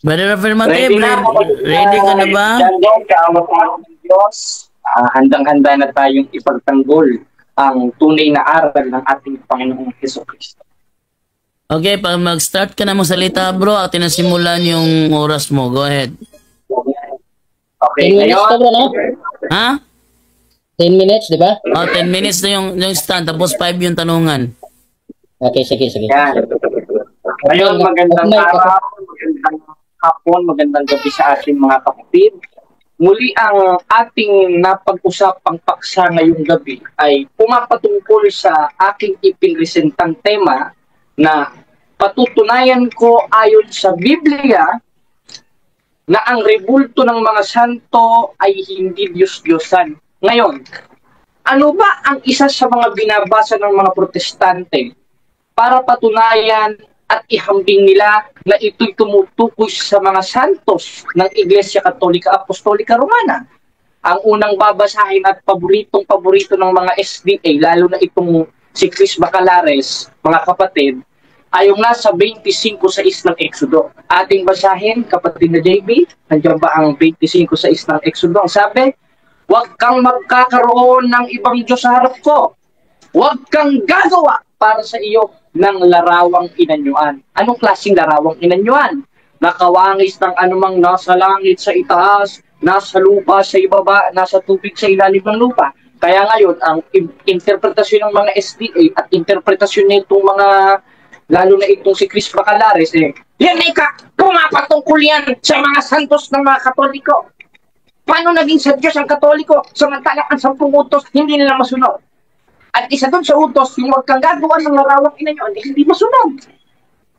Brother Affirmative, Ready na ako. ready ka na ba? Diyan, kaawat ng Diyos. Handang-handa na tayong ipagtanggol ang tunay na aral ng ating Panginoong Jesucristo. Okay, pag mag-start ka na mo salita, bro, at tinasimulan yung oras mo. Go ahead. Okay, 10 minutes ka ngayon. ba, no? Ha? 10 minutes, di ba? Oh, 10 minutes na yung stand, tapos 5 yung tanungan. Okay, sige. Yan. Ngayon, magandang araw, magandang hapon, magandang gabi sa ating mga kapatid. Muli ang ating napag-usapang paksa ngayong gabi ay pumapatungkol sa aking ipinresentang tema na patutunayan ko ayon sa Biblia na ang rebulto ng mga santo ay hindi Diyos-Diyosan. Ngayon, ano ba ang isa sa mga binabasa ng mga protestante para patunayan at ihambing nila na ito'y tumutukoy sa mga santos ng Iglesia Katolika Apostolika Romana? Ang unang babasahin at paboritong-paborito ng mga SDA, lalo na itong si Chris Bacalares, mga kapatid, ay yung nasa 25:6 ng Exodo. Ating basahin, kapatid na JB, nandiyan ba ang 25:6 ng Exodo? Ang sabi, huwag kang magkakaroon ng ibang Diyos sa harap ko. Huwag kang gagawa para sa iyo ng larawang inanyuan. Anong klaseng larawang inanyuan? Nakawangis ng anumang nasa langit sa itaas, nasa lupa sa ibaba, nasa tubig sa ilalim ng lupa. Kaya ngayon, ang interpretasyon ng mga SDA at interpretasyon nitong mga, lalo na itong si Chris Bacalares, yan pumapatungkol yan sa mga santos ng mga Katoliko. Paano naging sa Diyos ang Katoliko samantalang ang 10 utos hindi nila masunod? At isa doon sa utos, yung huwag kang gagawa ng larawang inanyuan, hindi masunod.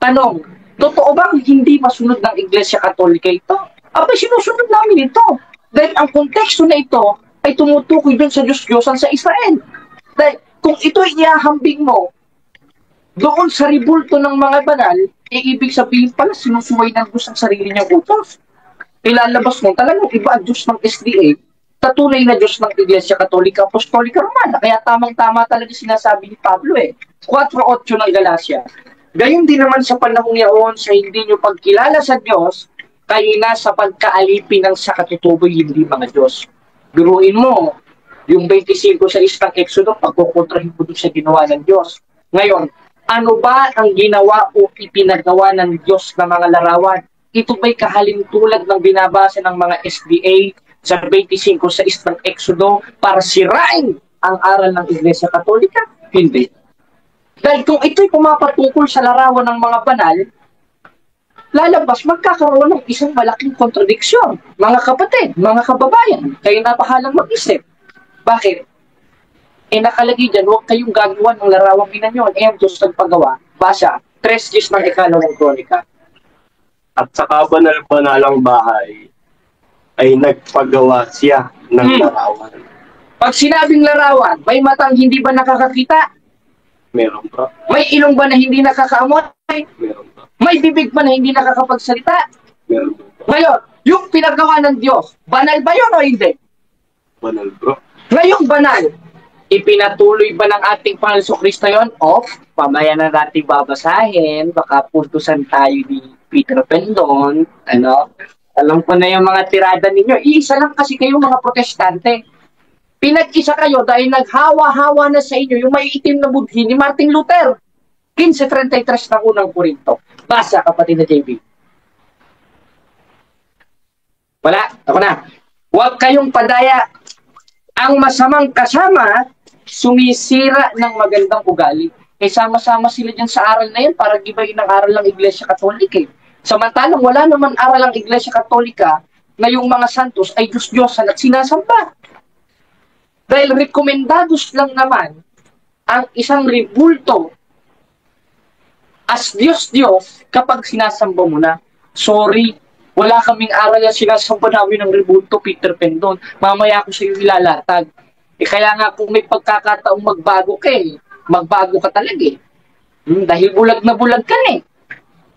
Tanong, totoo bang hindi masunod ng Iglesia Katolika ito? Abay, sinusunod namin ito. Dahil ang konteksto na ito ay tumutukoy doon sa Diyos-Diyosan sa Israel. Dahil kung ito ay ihahambing mo doon sa ribulto ng mga banal, ibig sabihin pala sinusuway ng Diyos ang sarili niyang utos. Ilalabas mo talagang iba ang Diyos ng SDA, tatunay na Diyos ng Iglesia Katolika Apostolika Romana. Kaya tamang-tama talaga sinasabi ni Pablo 4:8 ng Galacia. Gayon din naman sa panahong yaon sa hindi nyo pagkilala sa Diyos, kayo na sa pagkaalipin ng sa katutuboy hindi mga Diyos. Biruin mo, yung 25:6 ng Exodo, pagkukontrahin mo doon sa ginawa ng Diyos. Ngayon, ano ba ang ginawa o ipinagawa ng Diyos na mga larawan? Ito ba'y kahalintulad ng binabasa ng mga SDA sa 25:6 ng Exodo para sirain ang aral ng Iglesia Katolika? Hindi. Dahil kung ito'y pumapatungkol sa larawan ng mga banal, lalabas, magkakaroon ng isang malaking kontradiksyon. Mga kapatid, mga kababayan, kayo napahalang mag-isip. Bakit? Nakalagay dyan, huwag kayong gagawa ng larawang inanyuan. Ang Diyos nagpagawa. Basa, 3:10 ng Ikalawang Kronika. At sa kabanal-banalang bahay ay nagpagawa siya ng larawan. Pag sinabing larawan, may matang hindi ba nakakakita? Meron ba? May ilong ba na hindi nakakaamoy? Meron ba? May bibig ba na hindi nakakapagsalita? Meron ba? Ngayon, yung pinagawa ng Diyos, banal ba yun o hindi? Banal, bro. Ngayong banal, ipinatuloy ba ng ating Panginoon Kristo yun? O, pamaya na natin babasahin, baka puntusan tayo ni Peter Pendon, alam ko na yung mga tirada ninyo. Isa lang kasi kayo mga protestante. Pinag-isa kayo dahil naghawa-hawa na sa inyo yung may itim na budhi ni Martin Luther. 15:33 ng unang Korinto. Basa, kapatid na JB. Wala, ako na. Huwag kayong padaya. Ang masamang kasama, sumisira ng magandang ugali. Sama-sama sila dyan sa aral na yan para gibayin ang aral ng Iglesia Katolika. Samantalang wala naman aral ng Iglesia Katolika na yung mga santos ay Diyos-Diyosan at sinasamba. Dahil rekomendados lang naman ang isang ribulto as Diyos-Diyos kapag sinasamba mo na. Sorry, wala kaming aral na sinasamba namin ng ribulto, Peter Pendon. Mamaya ko sa iyo ilalatag. Kaya nga kung may pagkakataong magbago magbago ka talaga dahil bulag na bulag ka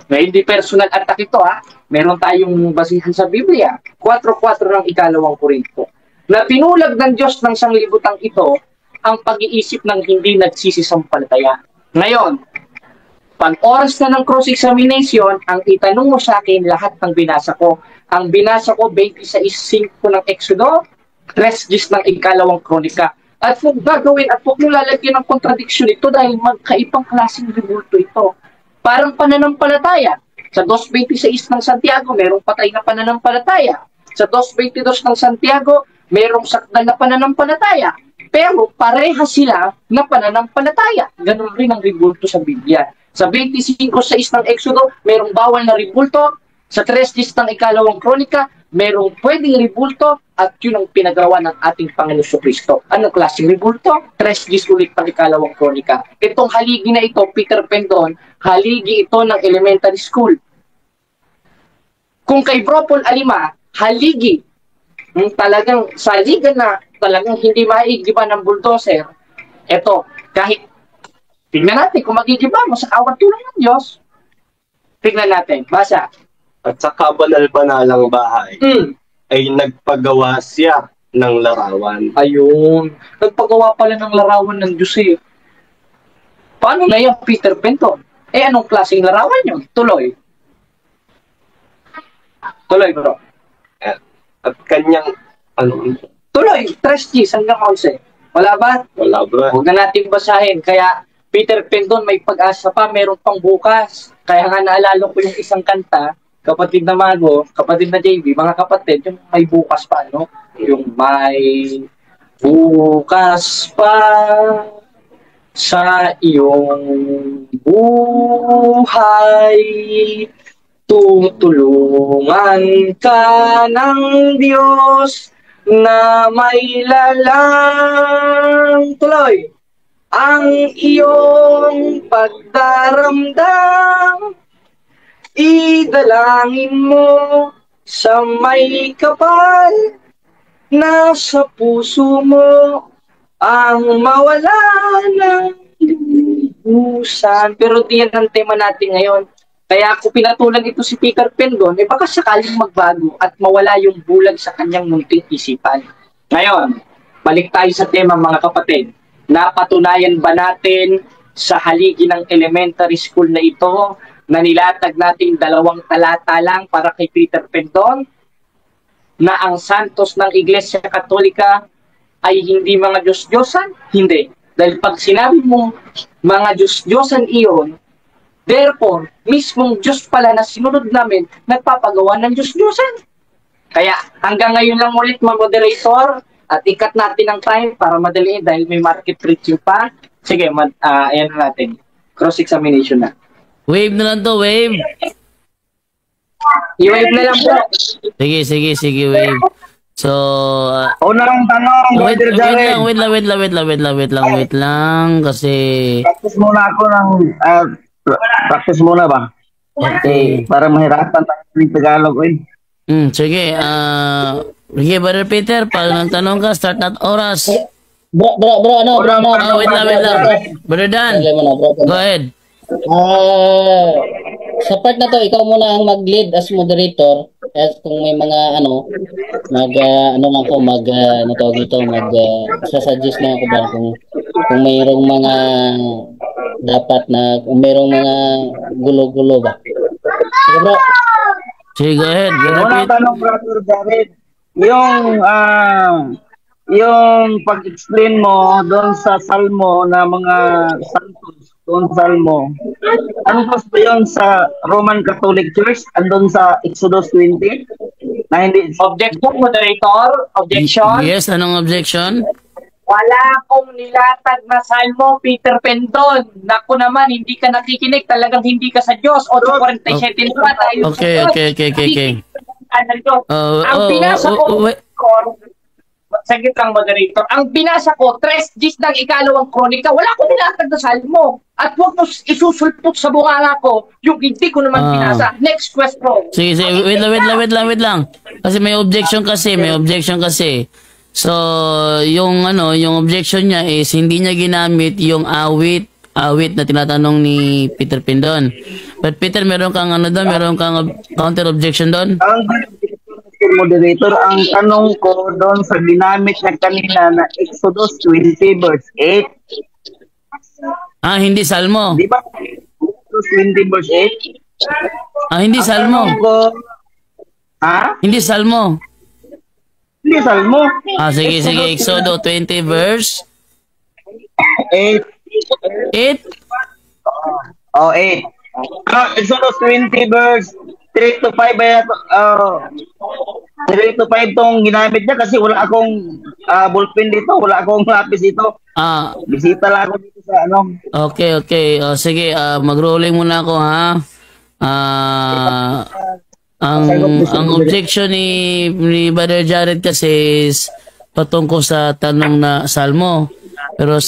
hindi personal attack ito Meron tayong basihan sa Biblia. 4:4 ng Ikalawang Korinto. Na pinulag ng Diyos ng sanglibutang ito ang pag-iisip ng hindi nagsisisampalataya. Ngayon, Pag oras na ng cross-examination, ang itanong mo sa akin lahat ng binasa ko. Ang binasa ko, 26:5 ng Exodo, 3:10 ng ikalawang kronika. At kung gagawin at kung lalagyan ng kontradiksyon ito dahil magkaibang klaseng rebulto ito. Parang pananampalataya. Sa 2:26 ng Santiago, merong patay na pananampalataya. Sa 2:22 ng Santiago, merong sakdal na pananampalataya. Pero pareha sila na pananampalataya. Ganun rin ang rebulto sa Biblia. Sa 25:6 ng Exodo, merong bawal na rebulto. Sa 3:10 ng ikalawang kronika, merong pwedeng rebulto at yun ang pinagawa ng ating Panginoon Kristo. Anong klaseng rebulto? 3:10 ulit ng ikalawang kronika. Itong haligi na ito, Peter Pendon, haligi ito ng elementary school. Kung kay Bro Paul Alima, haligi, talagang saligan na talagang hindi maigiba ng bulldozer. Ito, kahit tignan natin kung magigiba mo sa kawat tulong ng Diyos. Tignan natin, basa. At sa kabanal-banalang bahay ay nagpagawa siya ng larawan. Ayun. Nagpagawa pala ng larawan ng Diyos eh. Paano na yung Peter Penton? Anong klaseng larawan yun? Tuloy. Tuloy, bro. At kanyang, Tuloy, 3:10 hanggang 11. Wala ba? wala bro. Huwag na natin basahin. Kaya Peter Pendon may pag-asa pa, meron pang bukas. Kaya nga naalala ko yung isang kanta, kapatid na Mago, kapatid na JB, mga kapatid, yung may bukas pa, no? Yung may bukas pa sa iyong buhay, tutulungan ka ng Diyos na may lalang tuloy ang iyong pagdaramdam, idalangin mo sa may kapal na sa puso mo ang mawala ng lubusan. Pero diyan ang tema natin ngayon. Kaya ako pinatulan ito si Peter Pendon, baka sakaling magbago at mawala yung bulag sa kanyang munting isipan. Ngayon, balik tayo sa tema mga kapatid. Napatunayan ba natin sa haligi ng elementary school na ito na nilatag natin 2 talata lang para kay Peter Pendon na ang santos ng Iglesia Katolika ay hindi mga Diyos-Diyosan? Hindi. Dahil pag sinabi mo mga Diyos-Diyosan iyon, therefore, mismong Diyos pala na sinunod namin, nagpapagawa ng Diyos-Diyosan. Kaya hanggang ngayon lang ulit mga moderator, at ikat natin ang time para madaliin dahil may market review pa. Sige, ayan na natin. Cross-examination na. Wave na lang to, wave. I-wave na lang po. Sige, wave. So, Unang tanong, wait Brother Jared. lang, kasi, Practice muna ba? okay. Para mahirapan tayo ng Tagalog, eh. Sige, sige, Brother Peter, pag nagtanong ka, start na oras. Bro, Wait lang. Brother Dan, Lagay mo na, bro. go ahead. Sa part na to, ikaw muna ang mag-lead as moderator. At kung may mga sasuggest na ako ba kung mayroong mga kung mayroong mga gulo-gulo ba. Sige bro. Sige, go ahead. Brother Unang Peter. tanong, Brother Jared. Yung pag-explain mo doon sa Salmo na mga santos, doon sa Salmo, ano ba yun sa Roman Catholic Church? Andun sa Exodus 20? Na hindi... Objection, moderator. Objection. Yes, anong objection? Wala akong nilatag na salmo, Peter Pendon. Naku naman, hindi ka nakikinig. Talagang hindi ka sa Diyos. 8:47 pa tayo. Okay. Ang binasa ko, saglit lang, moderator. Ang binasa ko, 3:10 ng ikalawang kronika, wala akong nilatag na salmo. At huwag mo isusulpot sa bunganga ko yung hindi ko naman binasa. Next question. Sige, wait lang. Kasi may objection kasi. So, yung objection niya is hindi niya ginamit yung awit na tinatanong ni Peter Pendon. But Peter, meron kang counter objection doon? Ang moderator, ang tanong ko doon sa ginamit niya kanina na Exodus 20 verse 8. Hindi Salmo. Di ba? Exodus 20 verse 8. Hindi Salmo. Ha? Hindi Salmo. Hindi Salmo. Sige, sige. Exodo 20 verse 8. 8. 8. Exodus 20 verse 3 to 5 3 to 5 tong ginamit niya kasi wala akong ballpen dito, wala akong lapis dito. Bisita lang ako dito sa ano. Okay, okay. Sige, mag-rolling muna ako ha. Ang objection ni Brother Jared kasi is patungkol sa tanong na Salmo. Pero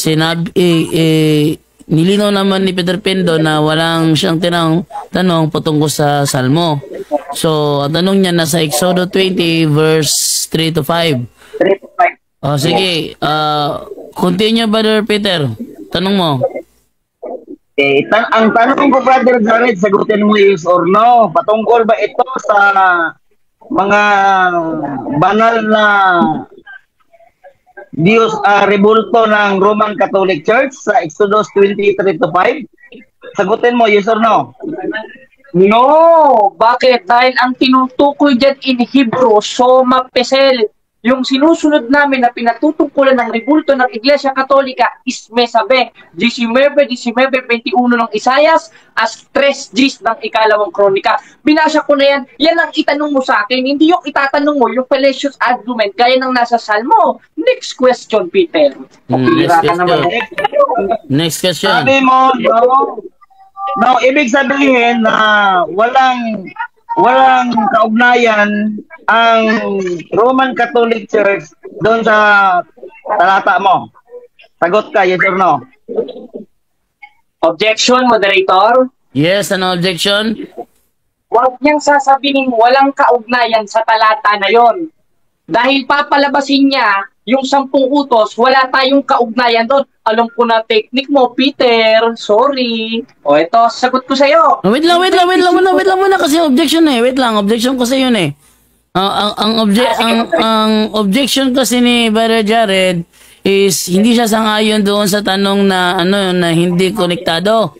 nilinaw naman ni Peter Pendo na walang siyang tanong patungkol sa Salmo. So, ang tanong niya nasa Exodo 20 verse 3 to 5. 3 to 5. Sige, continue Brother Peter. Tanong mo. Ang tanong ko, Brother Jared, sagutin mo yes or no. Patungkol ba ito sa mga banal na Diyos rebulto ng Roman Catholic Church sa Exodus 23 to 5? Sagutin mo, yes or no? No! Bakit? Dahil ang tinutukoy dyan in Hebrew, soma pesel. Yung sinusunod namin na pinatutungkulan ng rebulto ng Iglesia Katolika is Mesabe, 19:21 ng Isayas, as 3 Gs ng ikalawang kronika. Binasa ko na yan. Yan ang itanong mo sa akin. Hindi yung itatanong mo, yung fallacious argument, gaya ng nasa Salmo. Next question, Peter. Next question. Sabi mo, no, ibig sabihin na walang kaugnayan ang Roman Catholic Church doon sa talata mo. Sagot ka, yes or no? Objection, moderator? Yes, ano objection? Huwag niyang sasabihin walang kaugnayan sa talata na yon. Dahil papalabasin niya yung 10 utos, wala tayong kaugnayan doon. Alam ko na technique mo, Peter. Sorry. O ito, sagot ko sa'yo. Wait lang muna kasi objection eh. Wait lang, objection ko sa yun eh. Ang objection kasi ni Brother Jared is hindi siya sangayon doon sa tanong na na hindi konektado,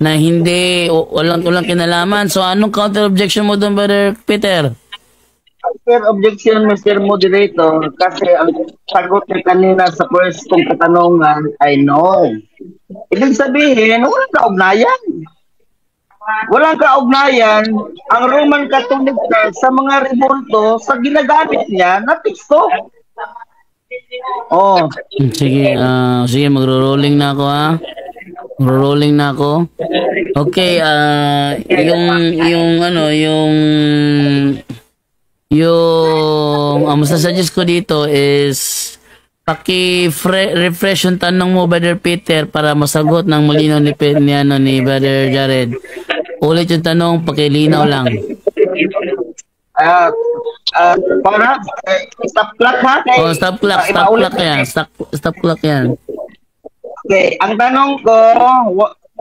na hindi walang kinalaman. So anong counter objection mo doon, Brother Peter? Counter objection, Mr. Moderator, kasi ang sagot ni kanina sa first kong katanungan ay no. Ibig sabihin, walang kaugnayan. Walang kaugnayan ang Roman Catholic Church sa mga rebulto sa ginagamit niya na teksto. Oh. Sige, magro-rolling na ako ha. Rolling na ako. Okay, ang masasuggest ko dito is refresh yung tanong mo, Brother Peter, para masagot ng malinaw ni Brother Jared. Ulit yung tanong, pakilinaw lang. Para stop clock ha? Stop clock yan. Okay, ang tanong ko,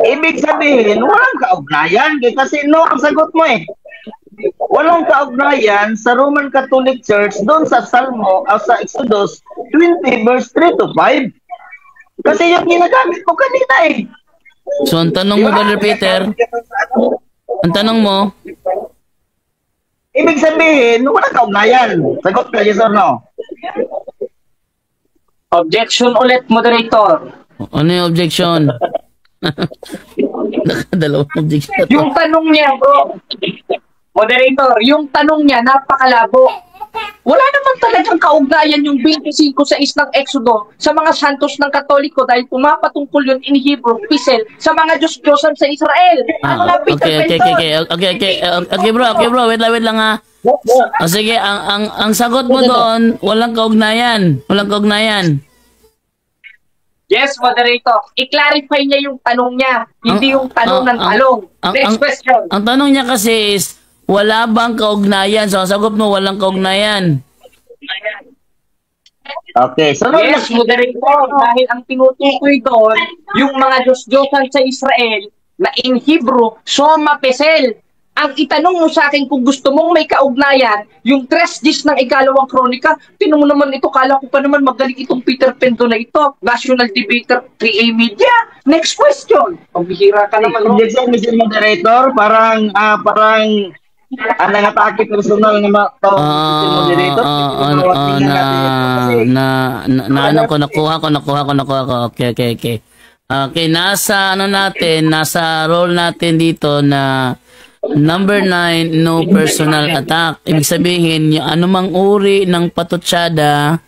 ibig sabihin, walang kaugnayan kasi no ang sagot mo eh. Walang kaugnayan sa Roman Catholic Church doon sa Salmo o sa Exodus 20 verse 3 to 5. Kasi yung ginagamit mo kanina eh. So ang tanong mo, Brother Peter, ang tanong mo, ibig sabihin, walang kaugnayan. Sagot ka, yes or no? Objection ulit, moderator. Ano yung objection? Nakadalawang objection. Yung tanong niya, bro. Moderator, yung tanong niya, napakalabo. Wala naman talagang kaugnayan yung 25:6 ng Exodo sa mga santos ng Katoliko dahil pumapatungkol yun in Hebrew, Pisel, sa mga Diyos-Diyosan sa Israel. Okay, bro, wait lang ha. Sige, ang sagot mo doon, walang kaugnayan. Yes, moderator. I-clarify niya yung tanong niya, hindi yung tanong ng talong. Next question. Ang tanong niya kasi is, wala bang kaugnayan? So, ang sagot mo, walang kaugnayan. Okay, so yes, moderator. Dahil ang tinutukoy doon, yung mga Diyos-Diyosan sa Israel, na in Hebrew, Soma Pesel. Ang itanong mo sa akin kung gusto mong may kaugnayan, yung 3 Gs ng ikalawang kronika, tinan mo naman ito, kala ko pa naman magaling itong Peter Pendo na ito. National Debater 3A Media. Next question. Pambihira ka naman. Objection, Mr. Moderator, parang nangatake personal ng mga tao, Mr. Moderator. Nakuha ko. Okay. Okay, nasa role natin dito na number 9, no personal attack. Ibig sabihin, yung anumang uri ng patutsada,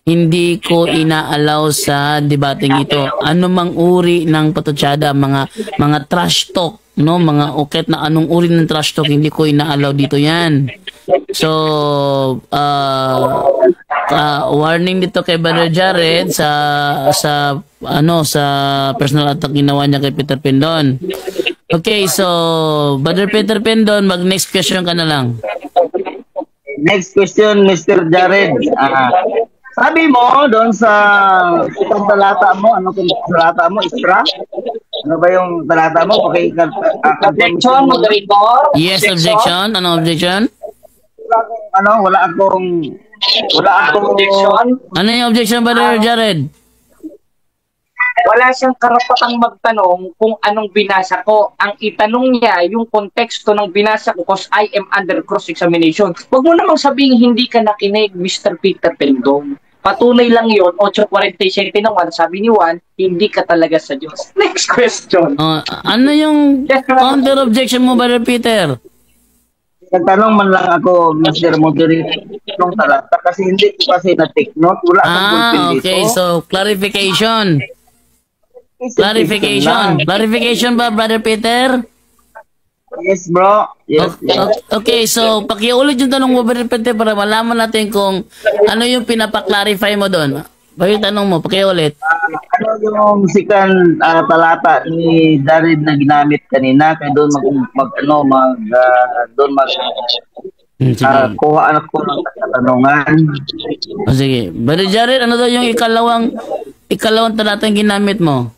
hindi ko inaalaw sa debating ito. Anumang uri ng patutsada, mga trash talk, no, mga uket na anong uri ng trash talk, hindi ko inaalaw dito yan. So, warning dito kay Brother Jared sa personal attack ginawa niya kay Peter Pendon. Okay, so Brother Peter Pendon, mag-next question ka na lang. Next question, Mr. Jared. Sabi mo doon sa itong talata mo, ano kung talata mo, Isra? Ano ba yung talata mo? Okay, objection, moderator. Yes, objection. Ano objection? Wala akong objection. Ano yung objection, Brother Jared? Wala siyang karapatang magtanong kung anong binasa ko. Ang itanong niya, yung konteksto ng binasa ko because I am under cross-examination. Huwag mo namang sabihin hindi ka nakinig, Mr. Peter Pendon. Patunay lang yun, 8:47 ng 1, sabi ni Juan, hindi ka talaga sa Diyos. Next question. Ano yung counter-objection mo, Brother Peter? Nagtanong man lang ako, Mr. Moderator, ng talata kasi hindi ko kasi na-take note. Wala akong bulletin dito. Okay, so clarification. Clarification ba, Brother Peter? Yes, bro. Yes. Okay, so pakiulit yung tanong mo, Brother Peter, para malaman natin kung ano yung pinapa-clarify mo doon. Bakit tanong mo, pakiulit. Ano yung second talata ni Jared na ginamit kanina? Kaya doon kuha anak ko ng katanungan. Sige. Brother Jared, ano daw yung ikalawang talata yung ginamit mo?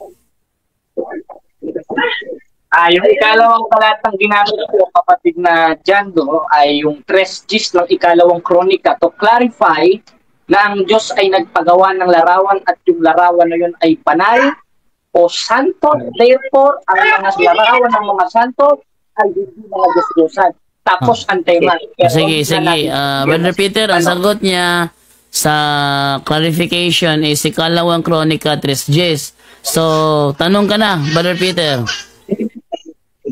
Yung ikalawang talatang ginamit ko, kapatid na Jando, ay yung 3 Gs ng ikalawang kronika to clarify na ang Diyos ay nagpagawa ng larawan at yung larawan na yun ay panay o santo. Therefore, ang mga larawan ng mga santo ay hindi mga Diyos-Diyosan. Tapos ang tema. Sige. Brother Peter, ang sagot niya sa clarification is ikalawang kronika 3 Gs. So, tanong ka na, Brother Peter.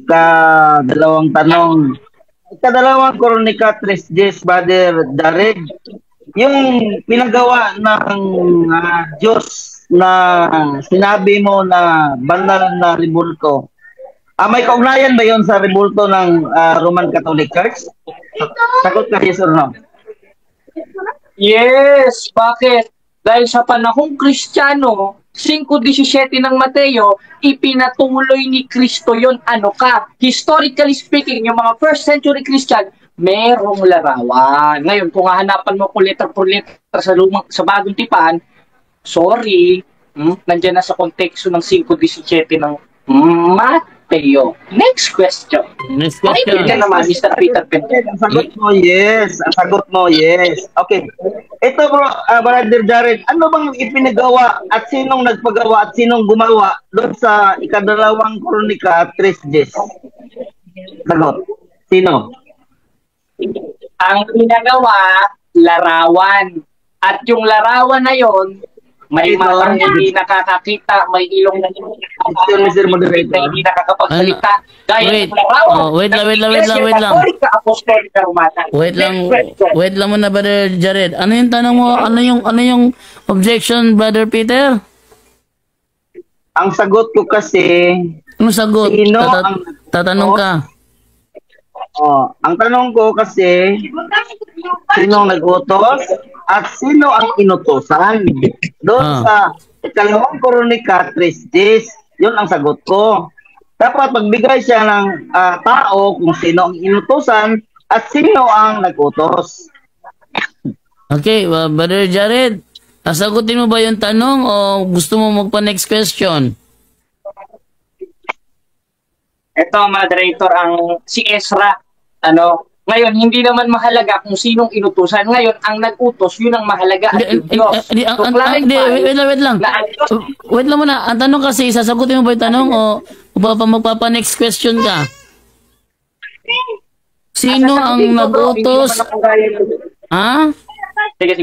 Dalawang tanong. Dalawang kronika 3 Gs, Brother Jared. Yung pinagawa ng Diyos na sinabi mo na banal na rebulto, may kaugnayan ba yon sa rebulto ng Roman Catholic Church? Sagot ka, yes or no? Yes, bakit? Dahil sa panahong Kristiyano, 5:17 ng Mateo, ipinatuloy ni Kristo yon. Ano ka? Historically speaking, yung mga first century Christian, merong larawan. Ngayon, kung hahanapan mo ko letter for letter sa bagong tipan, sorry, nandiyan na sa konteksto ng 5:17 ng Mateo. Next question. Next question. Ay, naman, Mr. Peter Pendon. Ang sagot mo, yes. Ang sagot mo, yes. Okay. Ito, bro, Brother Jared, ano bang ipinagawa at sinong nagpagawa at sinong gumawa doon sa ikadalawang kronika 3 Gs? Sagot. Sino? Ang pinagawa, larawan. At yung larawan na yon, may matang hindi nakakakita, may ilong na Mr. Moderator, hindi nakakapagsalita. Dahil wait lang muna, Brother Jared. Ano yung tanong mo? Ano yung objection, Brother Peter? Ang sagot ko kasi, ano sagot? Tatanong ka. Ang tanong ko kasi, sino nag-utos at sino ang inutosan? Doon sa ikalawang kronika 3 Gs, yun ang sagot ko. Dapat magbigay siya ng tao kung sino ang inutosan at sino ang nag-utos. Okay, Brother Jared, sagutin mo ba yung tanong o gusto mo magpa-next question? Ito, moderator, si Ezra. Ano? Ngayon, hindi naman mahalaga kung sinong inutusan. Ngayon, ang nag-utos, yun ang mahalaga at yung Diyos. So, Wait lang. Wait lang muna. Ang tanong kasi, sasagutin mo ba yung tanong o magpapa-next question ka? Sino ang nag-utos? Ha? Sige.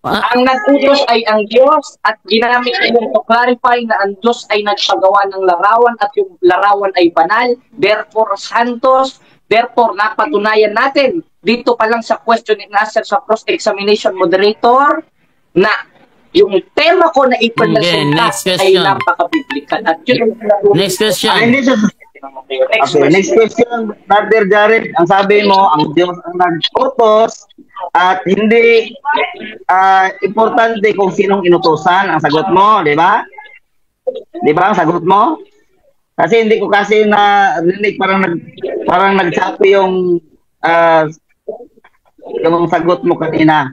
Ang nag-utos ay ang Diyos at ginamit niya to clarify na ang Diyos ay nagpagawa ng larawan at yung larawan ay banal, therefore santos, therefore napatunayan natin dito pa lang sa question and answer sa cross-examination moderator na yung tema ko na ipresentat ay napaka-biblical. At yun, next question. Okay, next question, Brother Jared. Ang sabi mo, ang Diyos ang nag-utos at hindi importante kung sinong inutusan. Ang sagot mo, di ba? Di ba ang sagot mo? Kasi hindi ko kasi narinig, parang nagsabi yung sagot mo kanina.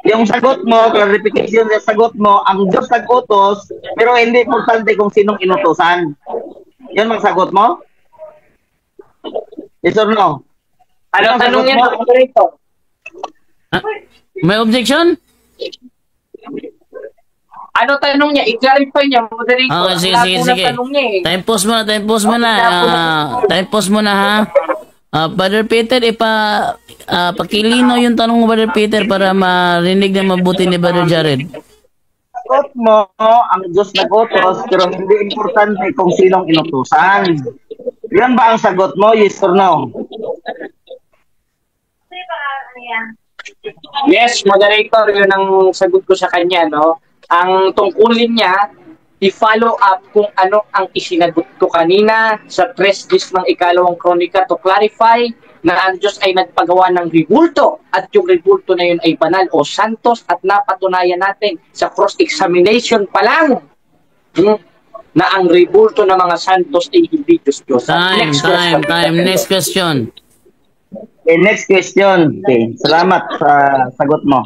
Yung sagot mo, clarification yung sagot mo, ang Diyos nag-utos, pero hindi importante kung sinong inutusan. Yun ang sagot mo? Yes or no? Ano tanong yan, moderator? May objection? Ano tanong niya? I-clarify niya, moderator. Okay, sige. Time pause muna, ha? Brother Peter, pakilino yung tanong mo, Brother Peter, para marinig na mabuti ni Brother Jared. Sagot mo, ang Diyos nag-utos, pero hindi importante kung sinong inutusan. Yan ba ang sagot mo? Yes or no? Yes, moderator, yun ang sagot ko sa kanya, no? Ang tungkulin niya, i-follow up kung ano ang isinagot ko kanina sa 3 ng ikalawang kronika to clarify na ang Diyos ay nagpagawa ng ribulto at yung ribulto na yun ay banal o santos at napatunayan natin sa cross-examination pa lang na ang ribulto ng mga santos ay hindi Diyos. Time. Next question. Okay, next question. Okay, salamat sa sagot mo.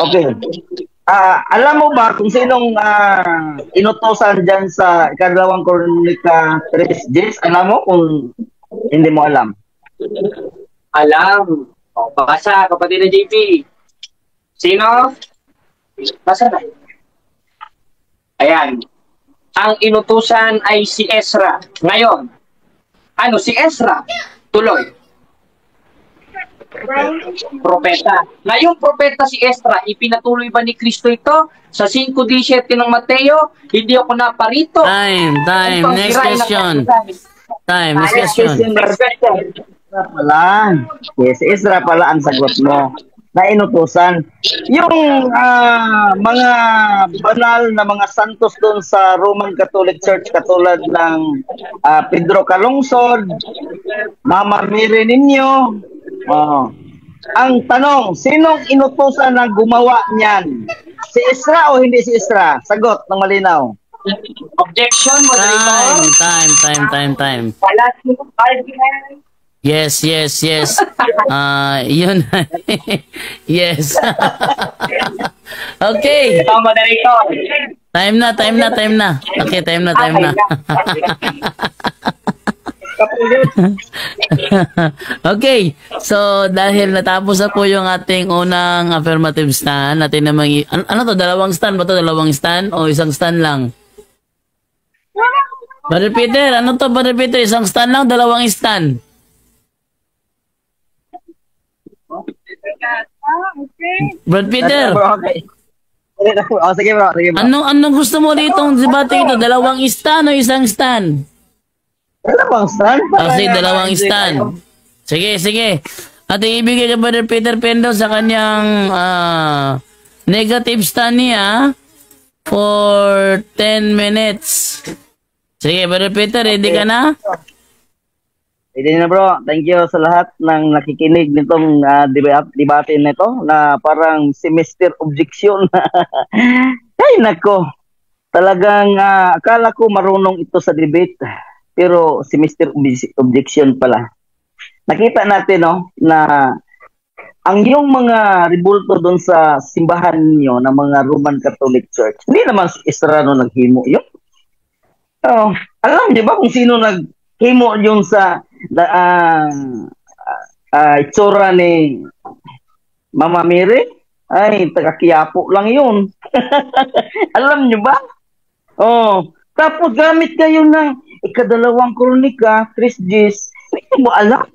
Okay. Alam mo ba kung sinong inutosan dyan sa ikalawang kronika 3:10? Alam mo kung hindi mo alam? Alam. Basa, kapatid na JP. Sino? Basa na. Ayan. Ang inutusan ay si Ezra. Ngayon, ano si Ezra? Tuloy. Propeta. Ngayong propeta si Ezra, ipinatuloy ba ni Kristo ito? Sa 5:17 ng Mateo, hindi ako naparito. Time. Next question. Pala. Yes, Ezra pala ang sagot mo na inutusan. Yung mga banal na mga santos doon sa Roman Catholic Church katulad ng Pedro Calungsod, Mama Mary Ninyo. Ang tanong, sinong inutusan na gumawa niyan? Si Ezra o hindi si Ezra? Sagot ng malinaw. Objection, moderator. Time. Wala siyang argument. Yes. Yun. Yes. Okay. Ito, moderator. Time na. Okay, time na. Okay. So, dahil natapos na po yung ating unang affirmative stand, natin namang ano to, dalawang stand ba to? Dalawang stand o isang stand lang? Brother Peter, ano to, Brother Peter? Isang stand lang, dalawang stand? Brad Peter. Okay. Sige bro. Anong gusto mo ditong debate ito? Dalawang stand o isang stand? Dalawang stand? Dalawang stand. Sige. At ibigay ka Brother Peter Pendo sa kanyang negative stand niya for 10 minutes. Sige, Brother Peter, ready ka na? Ready na bro. Thank you sa lahat ng nakikinig nitong debate nito na parang semester objection. Ay nako. Talagang akala ko marunong ito sa debate pero semester objection pala. Nakita natin na ang yung mga ribulto doon sa simbahan niyo ng mga Roman Catholic Church, hindi naman si Estrano naghimo yun. Alam niyo ba kung sino naghimo yung sa itsura ni Mama Mary, ay, taga Quiapo lang yun. Alam nyo ba? Oh, tapos gamit kayo ng ikadalawang kronika, 3 Gs. Hindi mo alam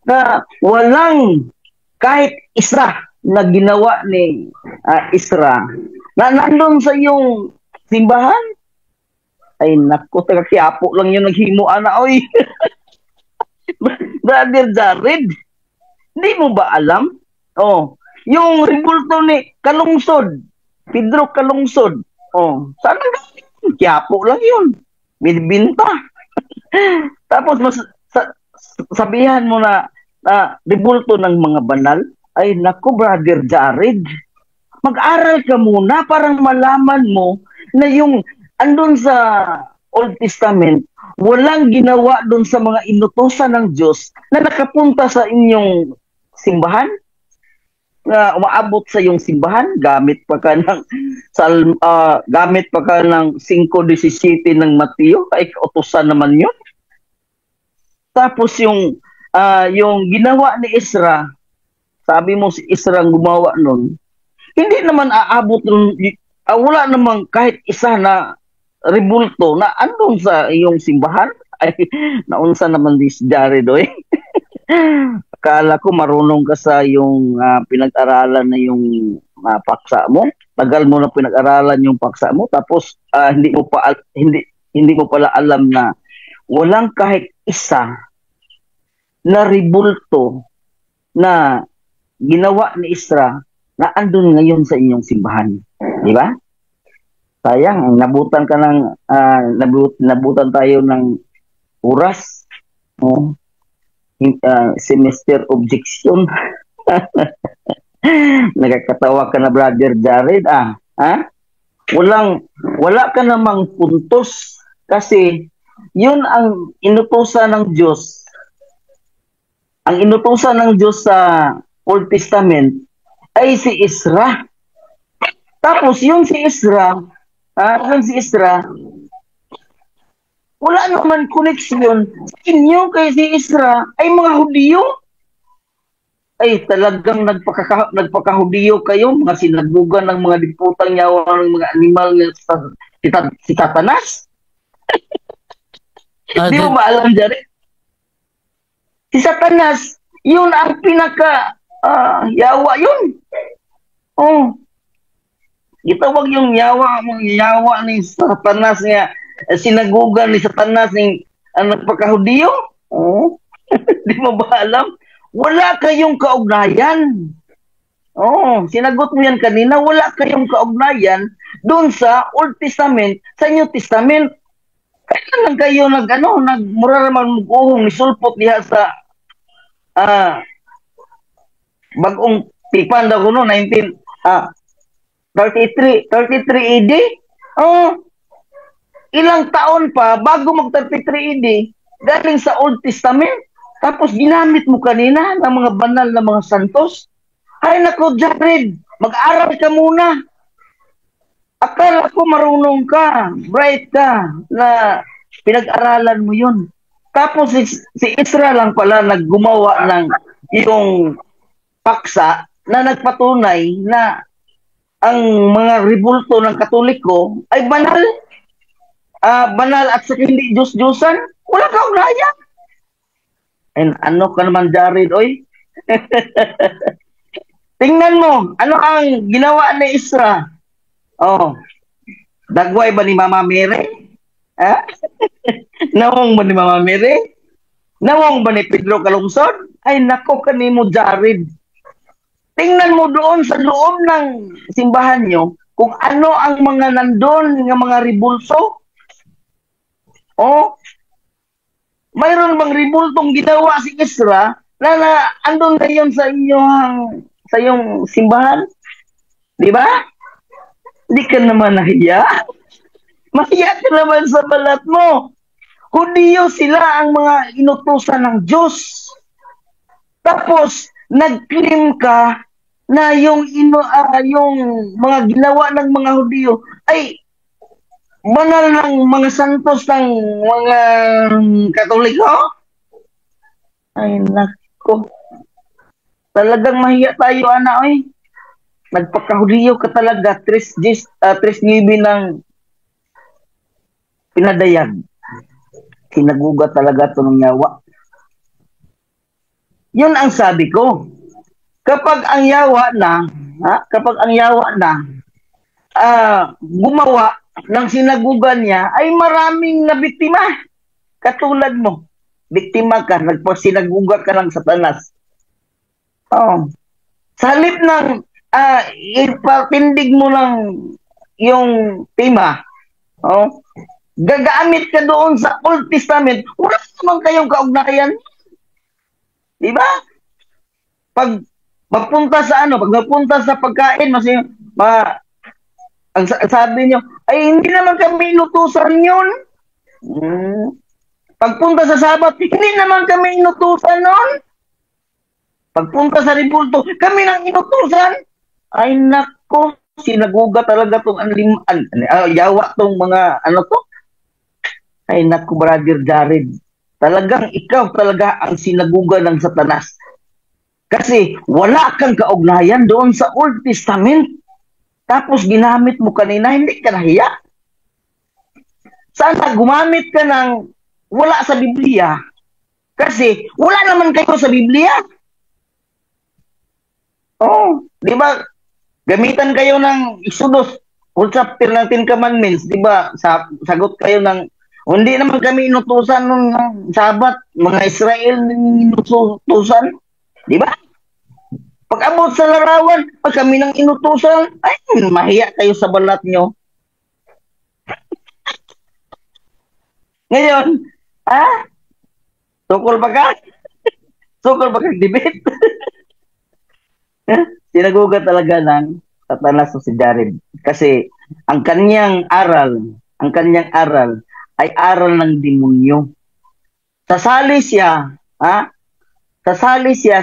na walang kahit isa na ginawa ni Isra na nandun sa iyong simbahan. Ay, naku, taga Quiapo lang yun naghimo, ana, oy. Brother Jared, hindi mo ba alam? Oh, yung rebulto ni Kalungsod, Pedro Kalungsod. Oh, saan ang galing? Quiapo lang yun. Binibinta. Tapos sabihan mo na rebulto ng mga banal. Ay, naku, Brother Jared. Mag-aral ka muna para malaman mo na yung andun sa Old Testament, walang ginawa doon sa mga inutosan ng Diyos na nakapunta sa inyong simbahan, na umaabot sa iyong simbahan, gamit pa ka ng 5:17 ng Mateo, ay utosan naman yun. Tapos yung ginawa ni Isra, sabi mo si Isra ang gumawa nun, hindi naman aabot nun, wala namang kahit isa na rebulto na andun sa iyong simbahan. Ay, naunsa naman di si Jared, oy. Akala ko marunong ka sa yung pinag-aralan na yung paksa mo. Tagal mo na pinag-aralan yung paksa mo, tapos hindi mo pala alam na walang kahit isa na rebulto na ginawa ni Isra na andun ngayon sa inyong simbahan. Di ba? Sayang, nabutan tayo ng oras. Oh. Semester objection. Nakakatawa ka na, Brother Jared. Wala ka namang puntos kasi yun ang inutusan ng Diyos. Ang inutusan ng Diyos sa Old Testament ay si Isra. Tapos yun si Isra, wala naman koneksyon sa inyo kay si Isra ay mga Hudiyo. Ay, talagang nagpaka-Hudiyo kayo, mga sinagugan ng mga diputang yawa ng mga animal si Satanas. Di mo ba alam dyan? Si Satanas, yun ang yawa yun. Oh. Gitawag yung yawa ni Satanas niya, sinagugan ni Satanas ng nagpaka-Hudiyo. Oh. Di mo ba alam? Wala kayong kaugnayan. Oh, sinagot mo yan kanina, wala kayong kaugnayan doon sa Old Testament, sa New Testament. Kaya lang kayo nagmura naman mag-uhong, nisulpot diha sa bagong tipan daw ko no, 33 AD. Oh, ilang taon pa bago mag-33 AD galing sa Old Testament. Tapos ginamit mo kanina ng mga banal na mga santos. Ay nako, Jared, mag-aral ka muna. Akala ko marunong ka, bright ka, na pinag-aralan mo yun. Tapos si Isra lang pala naggumawa ng yung paksa na nagpatunay na ang mga rebulto ng Katoliko ay banal. Banal at saka hindi Diyos-Diyosan. Wala ka ugnayan. And ano ka naman, Jared, oy? Tingnan mo, ano ang ginawa ni Isra? Oh, dagway ba ni Mama Mary? Nawong ba ni Mama Mary? Nawong ba ni Pedro Kalungsod? Ay, nako kanimo, Jared. Tingnan mo doon sa loob ng simbahan nyo kung ano ang mga nandun, ng mga rebulso. Oh, mayroon bang rebultong ginawa si Isra na andun na yun sa iyong simbahan? Di ba? Di ka naman nahiya. Mahiya ka naman sa balat mo. Hudiyo sila ang mga inutusan ng Diyos. Tapos, nag-claim ka na yung mga ginawa ng mga Hudiyo ay banal ng mga santos ng mga Katoliko. Ay, nako. Talagang mahiya tayo, ana, oy. Nagpakahuliyo ka talaga, tres GB ng pinadayag. Sinaguga talaga ito ng yawa. Yun ang sabi ko. Kapag ang yawa na, gumawa ng sinagugan niya, ay maraming nabiktima. Katulad mo, biktima ka, nagpasinaguga ka ng satanas. Oh. Sa halip ng ipatindig mo ng yung tema, oh, gagamit ka doon sa Old Testament, wala naman kayong kaugnayan. Diba? Pag mapunta sa pagkain, ang sabi nyo, ay hindi naman kami inutusan yun. Pagpunta sa Sabat, hindi naman kami inutusan nun. Pagpunta sa Ribulto, kami nang inutusan. Ay nako, sinaguga talaga tong yawa tong mga ano to. Ay nako, Brother Jared. Talagang ikaw talaga ang sinaguga ng Satanas. Kasi wala kang kaugnayan doon sa Old Testament. Tapos ginamit mo kanina, hindi ka nahiya. Sana gumamit ka ng wala sa Biblia. Kasi wala naman kayo sa Biblia. Oh, di ba? Gamitan kayo ng Exodus, whole chapter ng Ten Commandments, di ba? Sagot kayo ng, hindi naman kami inutusan ng Sabat, mga Israel inutusan, di ba? Pag-abot sa larawan, pag kami nang inutusan, ay, mahiya kayo sa balat nyo. Ngayon, Sukol ba ka? Sukol ba ka debate? Sinaguga talaga ng Satanas si Jared. Kasi ang kanyang aral ay aral ng demonyo. Sasali siya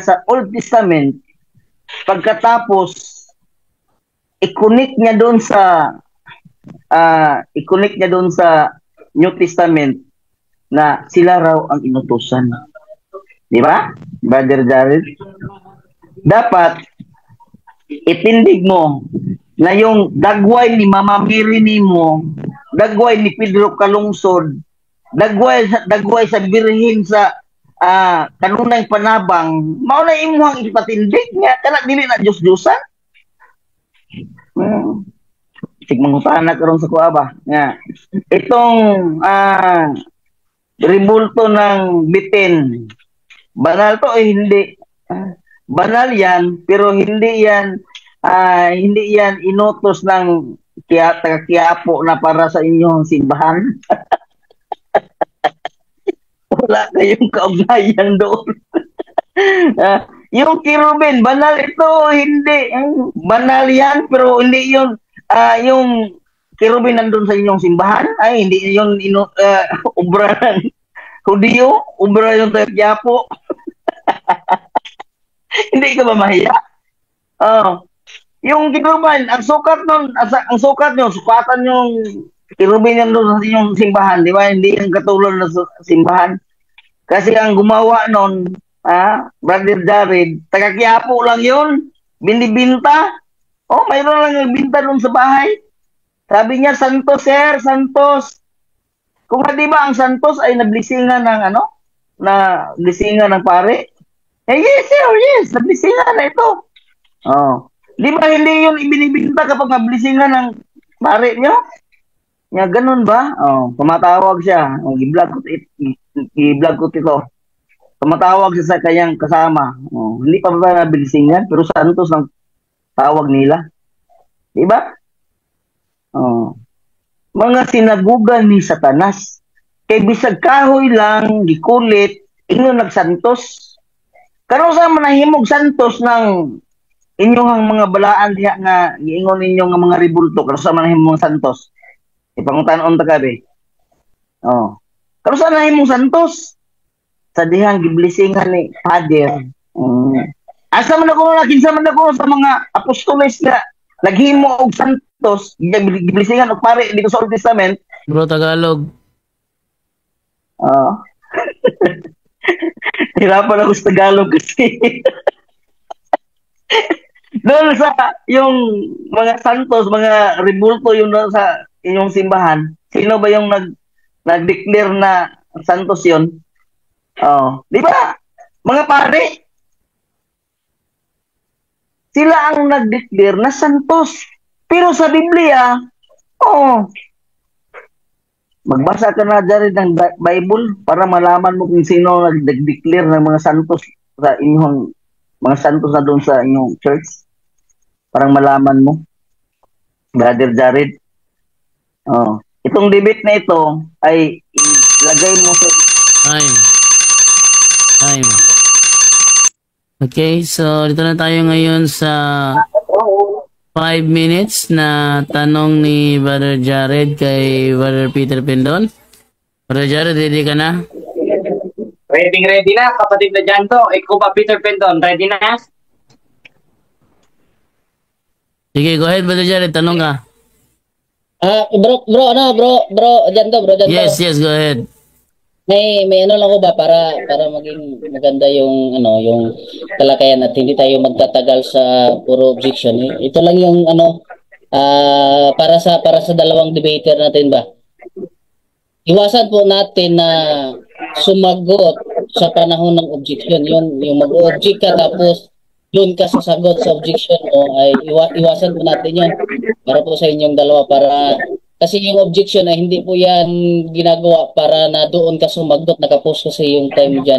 sa Old Testament, pagkatapos i-connect niya doon sa New Testament na sila raw ang inutusan. Di ba? Brother Jared? Dapat itindig mo na yung dagway ni Mama Miri mo, dagway ni Pedro Kalungsod, dagway sa birhin sa kanunay panabang, mauna imuhang ipatindig nga, kana dili na Diyos-Diyosan. Sigmangutaan na karon sa kuha ba? Nga. Itong ribulto ng bitin, banal to hindi. Banal yan, pero hindi yan inutos ng taga-Quiapo na para sa inyong simbahan. Wala kayong kaugnayan doon. Yung kirubin, banal ito, hindi. Banal yan, pero hindi yun, yung kirubin nandun sa inyong simbahan, ay hindi yun obra ng Hudiyo, obra yung taga-Quiapo. Hindi ka ba mahiya? Yung kirubin, ang sukat nyo, sukatan yung kirubin yan doon sa inyong simbahan, di ba? Hindi yung katulad na simbahan. Kasi ang gumawa nun, Brother Jared, taga-Quiapo lang yun, binibinta. Mayroon lang nagbinta doon sa bahay. Sabi niya, Santos, sir, Santos. Kung di ba ang Santos ay nablisingan ng blisingan ng pare? Yes, sir, yes, nablisingan na ito. Di ba hindi yun ibinibinta kapag nablisingan ng pare nyo? Ganun ba? Tumatawag siya. I-vlog ko ito. Tumatawag siya sa kanyang kasama. Hindi pa ba nabilisingan? Pero Santos ang tawag nila. Di ba? Mga sinagugan ni Satanas. Kay bisag kahoy lang, gikulit, ingon nagsantos. Karon sa manahimog santos ng inyong mga balaan diha nga giingon ninyo nga mga ribulto, karon sa manahimog santos. Ipangutan-on ta kabe. Karon sa manahimog santos sa dihang giblisingan ni Father. Asa man ako kinsa man ako sa mga apostoles nga naghimo og santos, giblisingan og pare dito sa Old Testament. Bro, Tagalog. Hirapan ako sa Tagalog kasi Doon sa yung mga santos, mga rebulto yung doon sa inyong simbahan, sino ba yung nag-declare na santos yun? Oh, di ba? Mga pare, sila ang nag-declare na santos. Pero sa Biblia, oh, magbasa ka na dyan ng Bible para malaman mo kung sino nag-declare ng mga santos sa inyong mga santos na doon sa inyong church. Parang malaman mo, Brother Jared. Oh, itong debate na ito ay ilagay mo sa Time. Okay, so dito na tayo ngayon sa 5 minutes na tanong ni Brother Jared kay Brother Peter Pendon. Brother Jared, ready ka na? Ready na, kapatid na dyan to. Ikaw ba, Peter Pendon? Ready na? Sige, go ahead, Brother Jared. Tanong ka. Bro, dyan to. Yes, go ahead. May ano lang ko ba para maging maganda yung yung talakayan at hindi tayo magtatagal sa puro objection. Ito lang yung para sa dalawang debater natin ba. Iwasan po natin na sumagot sa panahon ng objection. Yung mag-object ka tapos doon ka sasagot sa objection mo ay iwasan po natin yun para po sa inyong dalawa kasi yung objection ay hindi po yan ginagawa para na doon ka sumagot, nakapost ko sa yung time dyan.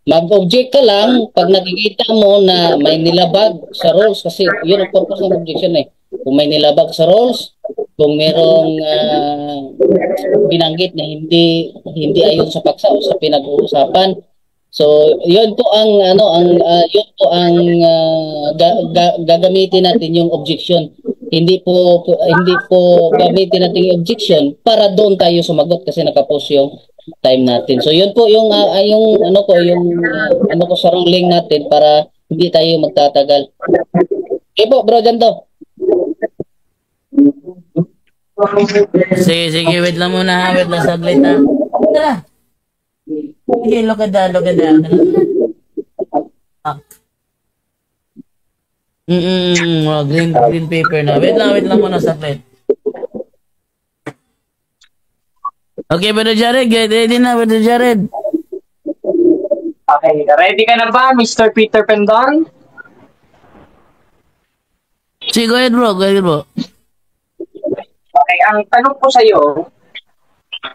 Mag-object ka lang pag nakikita mo na may nilabag sa rules kasi yun ang purpose ng objection eh. Kung may nilabag sa rules, kung merong binanggit na hindi ayon sa paksa o sa pinag-uusapan. So, yun po ang gagamitin natin yung objection. Hindi po gamitin natin yung objection para doon tayo sumagot kasi nakapost yung time natin. So, yun po yung sa ruling natin para hindi tayo magtatagal. Okay po, bro, dyan to. Sige, wait lang muna. Wait lang saglit na. Tara. Okay, look at that. Green paper na. Wait lang muna saglit. Okay, Brother Jared, ready na, Brother Jared. Okay, ready ka na ba, Mr. Peter Pendon? Sige, go ahead, bro. Okay, ang tanong ko sa iyo,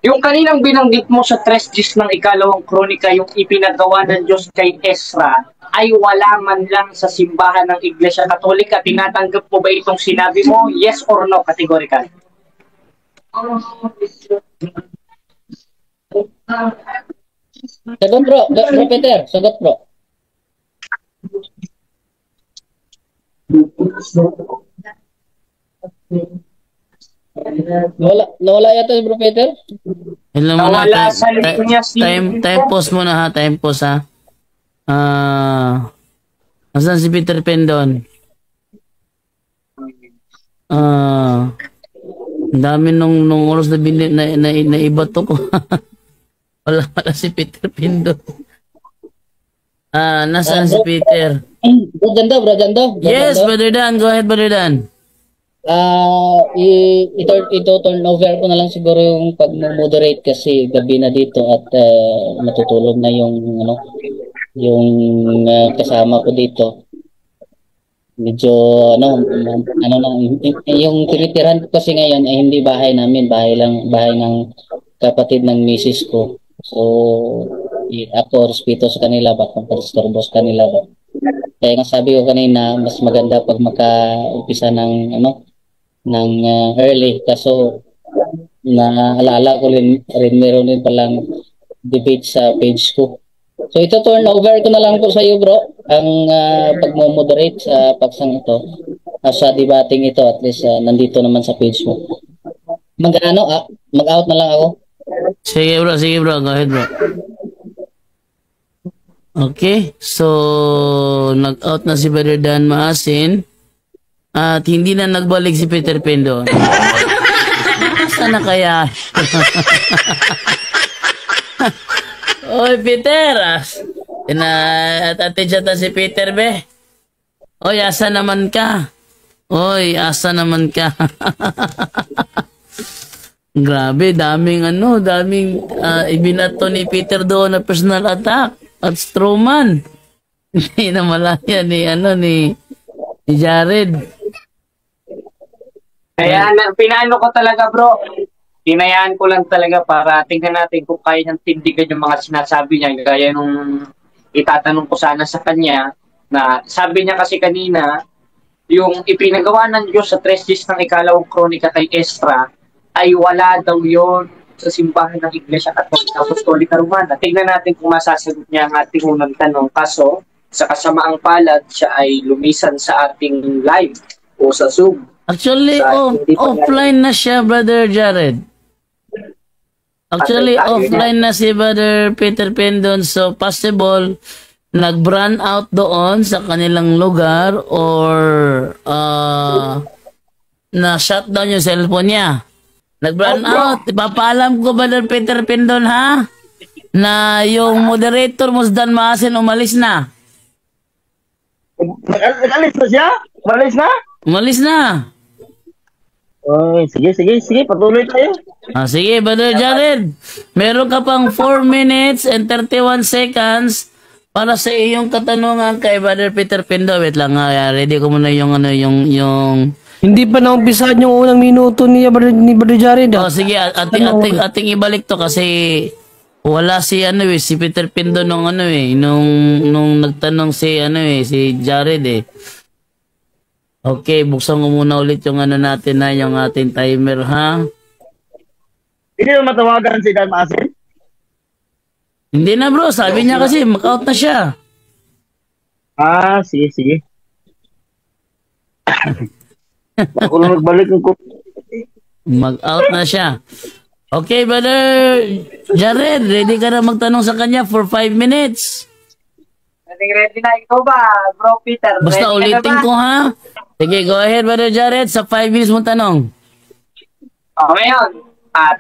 yung kaninang binanggit mo sa 3:10 ng ikalawang kronika, yung ipinagawa ng Diyos kay Ezra, ay wala man lang sa simbahan ng Iglesia Katolika. Tinatanggap mo ba itong sinabi mo? Yes or no, categorical? Sagot bro, Peter, sagot bro. Nawala yata si Bro Peter? Hello muna. Nawala sa linya si... Time pause muna ha. Time pause ha. Asan si Peter Pendon? Ang dami nung oras na ibato ko. wala si Peter Pendon. Nasaan si Peter? Bro Jando. Yes, Brother Dan. Go ahead, Brother Dan. Ito turn over ko na lang siguro yung pag-moderate kasi gabi na dito at matutulog na yung kasama ko dito. Medyo yung tinitirahan ko kasi ngayon ay hindi bahay namin, bahay ng kapatid ng misis ko. So ako respeto sa kanila, baka pastorbo sa kanila ba. Kaya nga sabi ko kanina, mas maganda pag maka-umpisa ng early. Kaso naalala ko rin meron din palang debate sa page ko. So ito turn over ko na lang po sa iyo bro ang pag-moderate sa paksang ito sa debating ito, at least nandito naman sa page mo. Mag-out na lang ako. Sige bro, go ahead bro. Okay, so nag-out na si Brother Dan Maasin at hindi na nagbalik si Peter Pendon. Sana kaya? Oy, Peter! Attention na si Peter, be. Oy, asa naman ka? Oy, asa naman ka? Grabe, daming ibinato ni Peter doon na personal attack at Strowman. Hindi na malaya ni Jared. Kaya pinano ko talaga, bro. Hinayaan ko lang talaga para tingnan natin kung kaya niyang tindigan yung mga sinasabi niya. Gaya nung itatanong ko sana sa kanya na sabi niya kasi kanina, yung ipinagawa ng Diyos sa 3 days ng ikalawang kronika kay Ezra ay wala daw yon sa simbahan ng Iglesia Apostolika Romana. Tingnan natin kung masasagot niya ang ating unang tanong. Kaso, sa kasamaang palad, siya ay lumisan sa ating live o sa Zoom. Actually, offline na siya, Brother Jared. Actually, offline na si Brother Peter Pendon. So, possible, nag-brand out doon sa kanilang lugar or na-shutdown yung cellphone niya. Nag-brand out. Ipapaalam ko, Brother Peter Pendon, ha? Na yung moderator, Musdan Maasin, umalis na. Nag-alis na siya? Umalis na? Umalis na. Oy, sige, patuloy tayo. Sige, Brother Jared. Meron ka pang 4 minutes and 31 seconds para sa iyong katanungan kay Brother Peter Pindo. Wait lang, ready ko muna yung Hindi pa naumpisahan yung unang minuto ni Brother Jared. Oh, sige, ating ibalik to kasi wala si si Peter Pindo nung nagtanong si Jared eh. Okay, buksan ko muna ulit yung natin na yung ating timer, ha? Hindi mo matawagan si Dan Maasin? Hindi na, bro. Sabi niya kasi, mag-out na siya. Sige. Ako lang nagbalik ko. Mag-out na siya. Okay, Brother Jared, ready ka na magtanong sa kanya for 5 minutes? Ready na ikaw ba, bro Peter? Basta ulitin ko, ha? Sige, go ahead, Brother Jared. Sa 5 minutes mo tanong. Ngayon,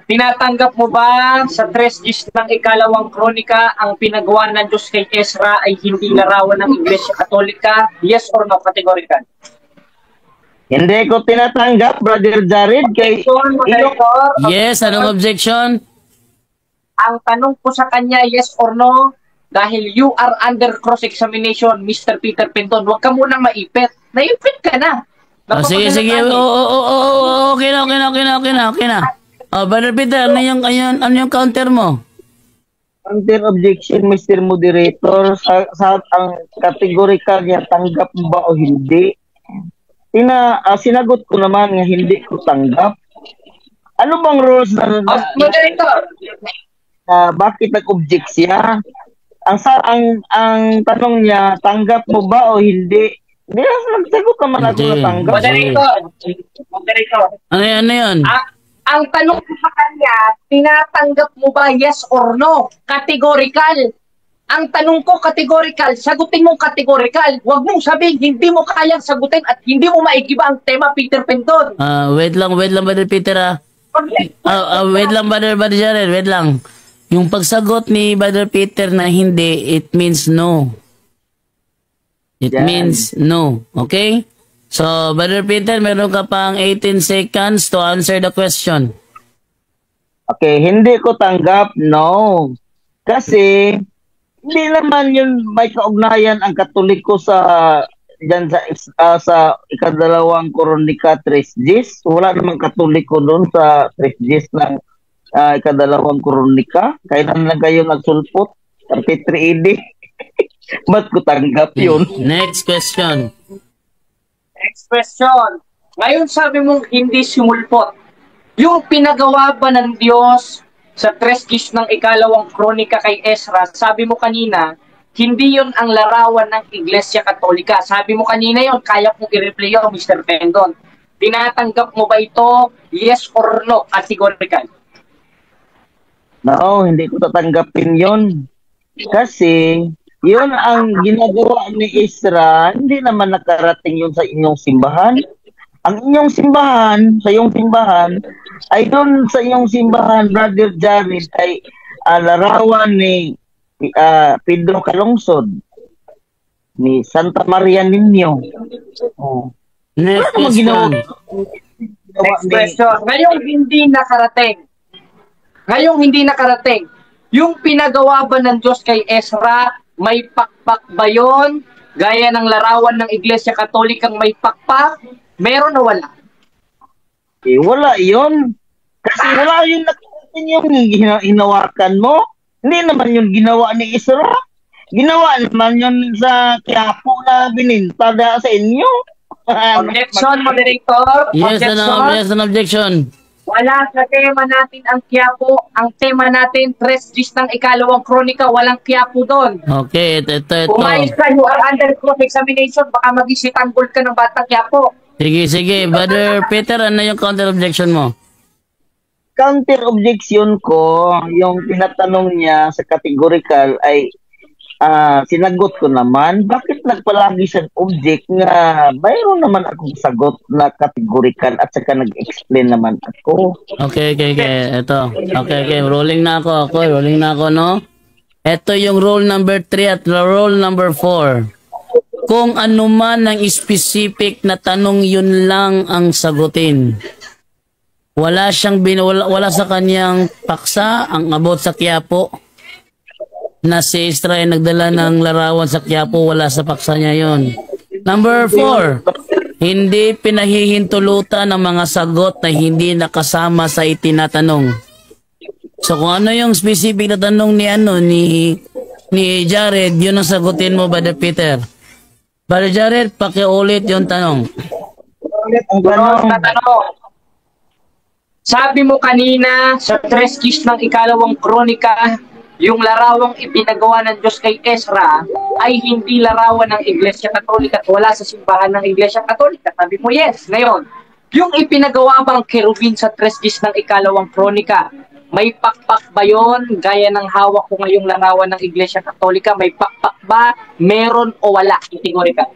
tinatanggap mo ba sa 3 days ng ikalawang kronika ang pinagawa ng Diyos kay Ezra ay hindi larawan ng Iglesia Katolika? Yes or no? Categorical. Hindi ko tinatanggap, Brother Jared. Yes, anong objection? Ang tanong ko sa kanya, yes or no? Dahil you are under cross-examination, Mr. Peter Pinton. Huwag ka munang maipit. Naipit ka na. Sige. Okay na. Brother Peter, ano yung counter mo? Counter objection, Mr. Moderator. Sa ang categorical niya, tanggap mo ba o hindi? Sinagot ko naman nga hindi ko tanggap. Ano bang rules Moderator! Bakit nag-object siya? Ang tanong niya, tanggap mo ba o hindi? Hindi, nagsagot naman ako na tanggap. Moderator. Ano yun? Ang tanong ko sa kanya, tinatanggap mo ba yes or no? Categorical. Ang tanong ko, categorical. Sagutin mong categorical. Huwag mong sabihin, hindi mo kayang sagutin at hindi mo maigiba ang tema, Peter Pinton. Wait lang, Brother Peter, wait lang, Brother Jared, wait lang. Yung pagsagot ni Brother Peter na hindi, it means no. It means no. Okay? So, Brother Peter, meron ka pang 18 seconds to answer the question. Okay, hindi ko tanggap, no. Kasi, hindi naman yun may kaugnayan ang Katoliko sa ikadalawang Kronika 3 Wala namang Katoliko doon sa 3 ng ikadalawang Kronika. Kailan lang kayo nagsulpot? 33 AD. Ba't ko tanggap yun? Next question. Ngayon sabi mong hindi sumulpot. Yung pinagawa ba ng Diyos sa 3 days ng ikalawang kronika kay Ezra, sabi mo kanina, hindi yun ang larawan ng Iglesia Katolika. Sabi mo kanina yun, kaya kong i-replay yun, Mr. Pendon. Tinatanggap mo ba ito? Yes or no? Categorical. No, hindi ko tatanggapin yun. Kasi, yun ang ginagawa ni Ezra, hindi naman nakarating yun sa inyong simbahan. Ang inyong simbahan, sa iyong simbahan, ay doon sa iyong simbahan, Brother Jared, ay larawan ni Pedro Calungsod. ni Santa Maria Ninyo. Oh. Next Ano ginawa? question. Next question. Ngayong hindi nakarating, yung pinagawa ba ng Diyos kay Ezra, may pakpak ba yun? Gaya ng larawan ng Iglesia Katolikang may pakpak? Meron o wala? Eh, wala yun. Kasi wala yung nakarating yung hinawakan mo. Hindi naman yung ginawa ni Ezra. Ginawa naman yun sa Quiapo na binintada sa inyo. Objection, moderator. Yes, Objection. yes, an objection. Wala sa tema natin ang Quiapo. Ang tema natin, 3 Gs ng ikalawang kronika, walang Quiapo doon. Okay, ito. Umayos ka, you are under cross-examination, baka mag-isitanggol ka ng batang Quiapo. Sige. Brother Peter, ano yung counter objection mo? Counter objection ko, yung tinatanong niya sa categorical ay sinagot ko naman, bakit nagpalagi sa object nga mayroon naman akong sagot na categorical at saka nag-explain naman ako. Okay. Ito. Okay. Rolling na ako, no? Ito yung rule number 3 at rule number 4. Kung ano man ang specific na tanong, yun lang ang sagutin. Wala wala sa kanyang paksa ang about sa Quiapo. Na si Ezra ay nagdala ng larawan sa Quiapo, wala sa paksa niya yon. Number 4, hindi pinahihintulutan ng mga sagot na hindi nakasama sa itinatanong. So kung ano yung specific na tanong ni Jared, yun ang sagutin mo, Brother Peter. Brother Jared, pakiulit yung tanong. Sabi mo kanina sa 3 Gs ng ikalawang kronika, yung larawang ipinagawa ng Diyos kay Ezra ay hindi larawan ng Iglesia Katolika at wala sa simbahan ng Iglesia Katolika. Sabi mo, yes. Ngayon, yung ipinagawa bang kerubin sa 3 Gs ng ikalawang kronika, may pakpak ba yun? Gaya ng hawak ko ngayong larawan ng Iglesia Katolika, may pakpak ba? Meron o wala? Kategorika.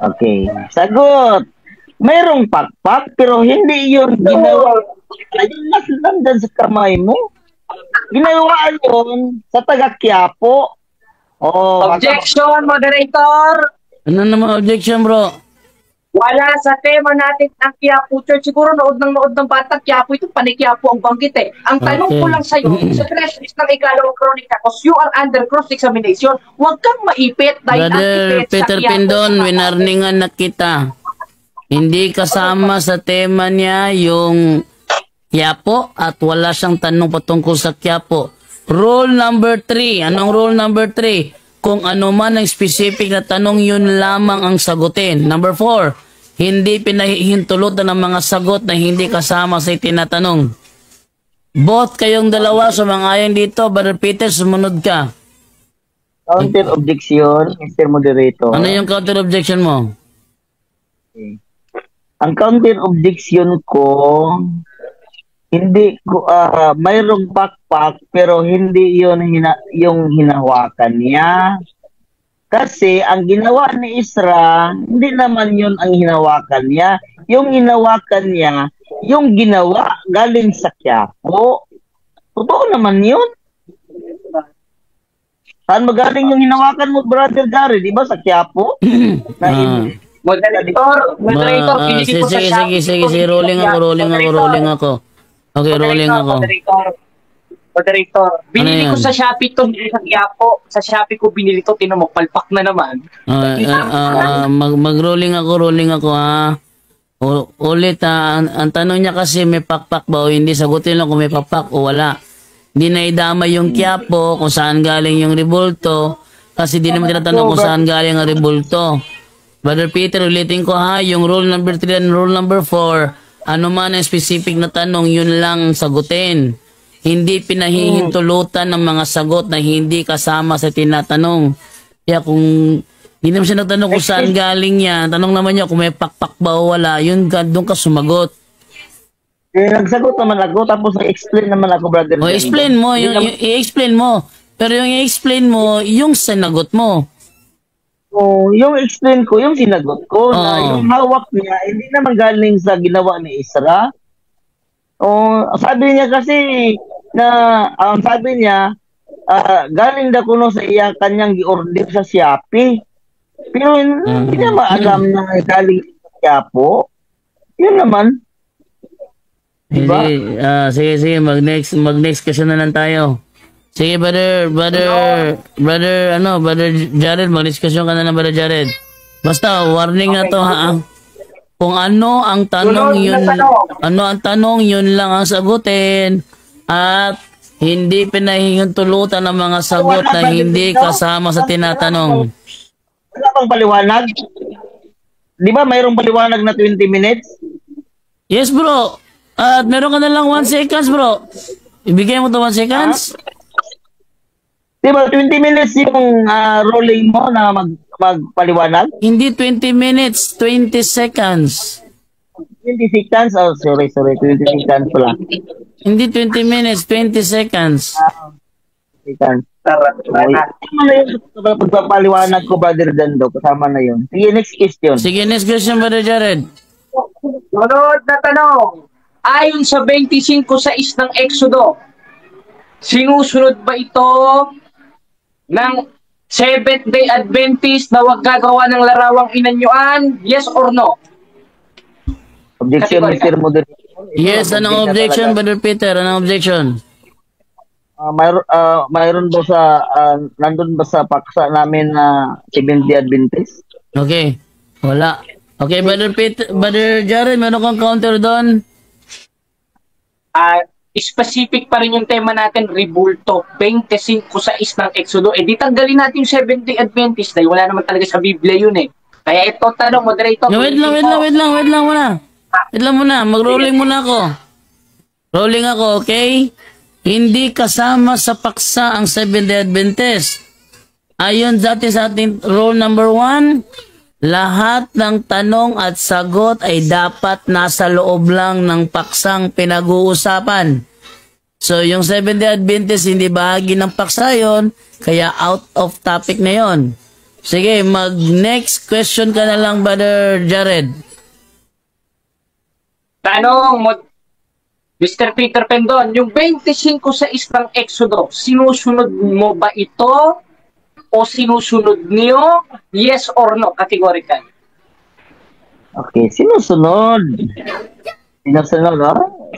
Okay. Sagot. Mayroong pakpak pero hindi yun ginawa. Ayun mas landan sa kamay mo. Ginawa yun sa taga-Quiapo. Objection, moderator! Ano naman objection, bro? Wala sa tema natin ang Quiapo Church. Siguro nood ng bata Quiapo, ito panay-Quiapo ang banggit eh. Ang tanong ko lang sa'yo, sa 3 Gs ng ikalawang kronika, because you are under cross-examination, huwag kang maipit dahil ang Brother ipit Peter sa Quiapo. Pindon, winarningan na kita. Hindi kasama sa tema niya yung Quiapo at wala siyang tanong patungkol sa Quiapo. Rule number 3. Anong rule number 3? Kung ano man ang specific na tanong, yun lamang ang sagutin. Number 4. Hindi pinahihintulutan ng mga sagot na hindi kasama sa itinatanong. Both kayong dalawa sumangayon dito. Brother Peter, sumunod ka. Counter objection, Mr. Moderator. Ano yung counter objection mo? Ang counter objection ko, hindi ko mayroong backpack pero hindi yun yung hinawakan niya. Kasi ang ginawa ni Ezra, hindi naman yun ang hinawakan niya. Yung hinawakan niya, yung ginawa galing sa Quiapo. Totoo naman yun. Saan magaling yung hinawakan mo, Brother Gary? Di ba sa Quiapo? Moderator, pinili ko sa Sige, rolling ako. Okay, rolling ako. Moderator, binili ko sa Shopee to, sa Quiapo. Sa Shopee ko binili to, tinamok-palpak na naman. Mag-rolling ako ha. Ulit ha, ang tanong niya kasi may pakpak ba o hindi, sagutin lang kung may pakpak o wala. Hindi na idama yung Quiapo kung saan galing yung rebulto kasi di naman tinatanong kung saan galing ang rebulto. Brother Peter, ulitin ko ha, yung rule number 3 and rule number 4, ano man ang specific na tanong, yun lang sagutin. Hindi pinahihintulutan ng mga sagot na hindi kasama sa tinatanong. Kaya kung hindi naman siya nagtanong kung saan galing niya, tanong naman niya kung may pakpak ba o wala, yun doon ka sumagot. Nagsagot naman ako, tapos i-explain naman ako, Brother. Explain mo, i-explain mo. Pero yung i-explain mo, yung sinagot mo. Yung explain ko, yung sinagot ko, na yung hawak niya, hindi naman galing sa ginawa ni Ezra. Sabi niya kasi, galing na kuno sa iya kanyang gi-order sa Shopee. Pero hindi na maalam na galing sa Quiapo. Yun naman. Diba? Sige, mag-next question na lang tayo. Sige, brother Jared, mag-discussion ka na lang, brother Jared. Basta, warning na to, ha? Kung ano ang tanong, yun lang ang sagutin. At hindi pinahihintulutan ng mga sagot na hindi kasama sa tinatanong. Wala bang paliwanag? Di ba mayroong paliwanag na 20 minutes? Yes, bro. At meron ka na lang 1 seconds, bro. Ibigay mo to 1 seconds. Di ba 20 minutes yung rolling mo na magpaliwanag? Hindi 20 minutes, 20 seconds. 20 seconds? Oh, sorry. 20 seconds pala. Hindi 20 minutes, 20 seconds. Seconds. Kasama na yun sa pagpapaliwanag ko, Brother Dando. Kasama na yun. Sige, next question. Sige, next question, brother Jared. Sunod na tanong. Ayon sa 25:6 ng Exodo, sinusunod ba ito ng Seventh-day Adventist na wag gagawa ng larawang inanyuan? Yes or no? Objection, Mr. Moderator. Yes, anong objection, brother Peter? Anong objection? Mayroon ba sa nandun ba sa paksa namin na Seventh-day Adventist? Okay. Wala. Okay, brother Peter, brother Jared, meron kang counter doon? Specific pa rin yung tema natin, Rebulto, 25:6 ng Exodo. Di tanggalin natin yung Seventh-day Adventist dahil wala naman talaga sa Biblia yun eh. Kaya ito tanong, moderator. Wait lang muna. Mag-rolling muna ako. Rolling ako, okay? Hindi kasama sa paksa ang Seventh-day Adventist. Ayon dati sa ating rule number 1, lahat ng tanong at sagot ay dapat nasa loob lang ng paksang pinag-uusapan. So, yung Seventh-day Adventist hindi bahagi ng paksa yun, kaya out of topic na yon. Sige, mag-next question ka na lang, brother Jared. Tanong, Mr. Peter Pendon, yung 25:6 ng Exodo, sinusunod mo ba ito o sinusunod niyo? Yes or no? Categorical. Okay, sinusunod.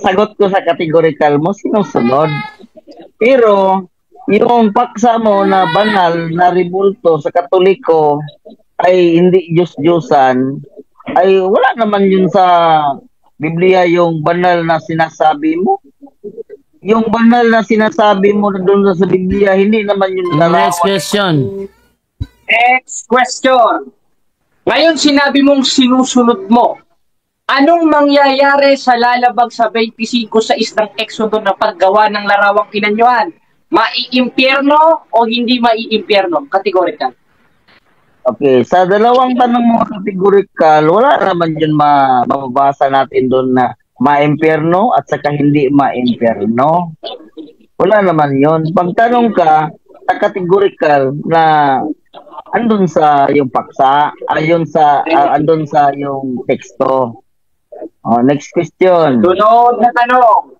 Sagot ko sa categorical mo, sinusunod. Pero, yung paksa mo na banal na rebulto sa Katoliko ay hindi Diyos-Diyosan, ay wala naman yun sa Biblia yung banal na sinasabi mo. Yung banal na sinasabi mo doon sa Biblia, hindi naman yung Next question. Next question. Ngayon sinabi mong sinusunod mo. Anong mangyayari sa lalabag sa 25:6 ng Exodo na paggawa ng larawang inanyuan? Maiimpyerno o hindi maiimpyerno? Categorical. Okay, sa dalawang tanong mo categorical, wala naman yun mababasa natin doon na maimpyerno at saka hindi maimpyerno. Wala naman yun. Pagtanong ka sa categorical na andun sa yung paksa, andun sa yung teksto. Next question. Sunod na tanong.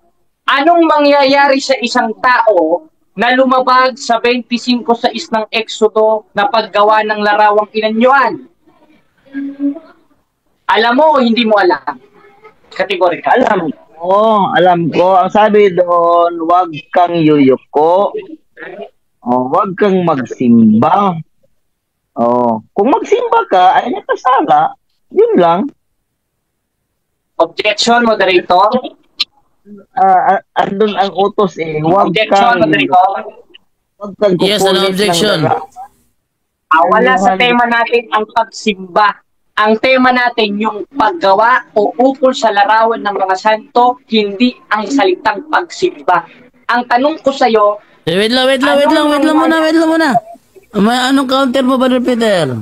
Anong mangyayari sa isang tao na lumabag sa 25:6 ng Exodo na paggawa ng larawang inanyuan? Alam mo o hindi mo alam? Categorical. Alam ko. Ang sabi doon, huwag kang yuyuko. Huwag kang magsimba. Kung magsimba ka, ay nakasala. Yun lang. Objection, moderator. Andun ang utos eh. Huwag Objection, kang Yes, an objection. Wala sa tema natin ang pagsimba. Ang tema natin yung paggawa o ukol sa larawan ng mga santo, hindi ang salitang pagsimba. Ang tanong ko sa'yo, Wait lang muna. Anong counter mo, brother Peter?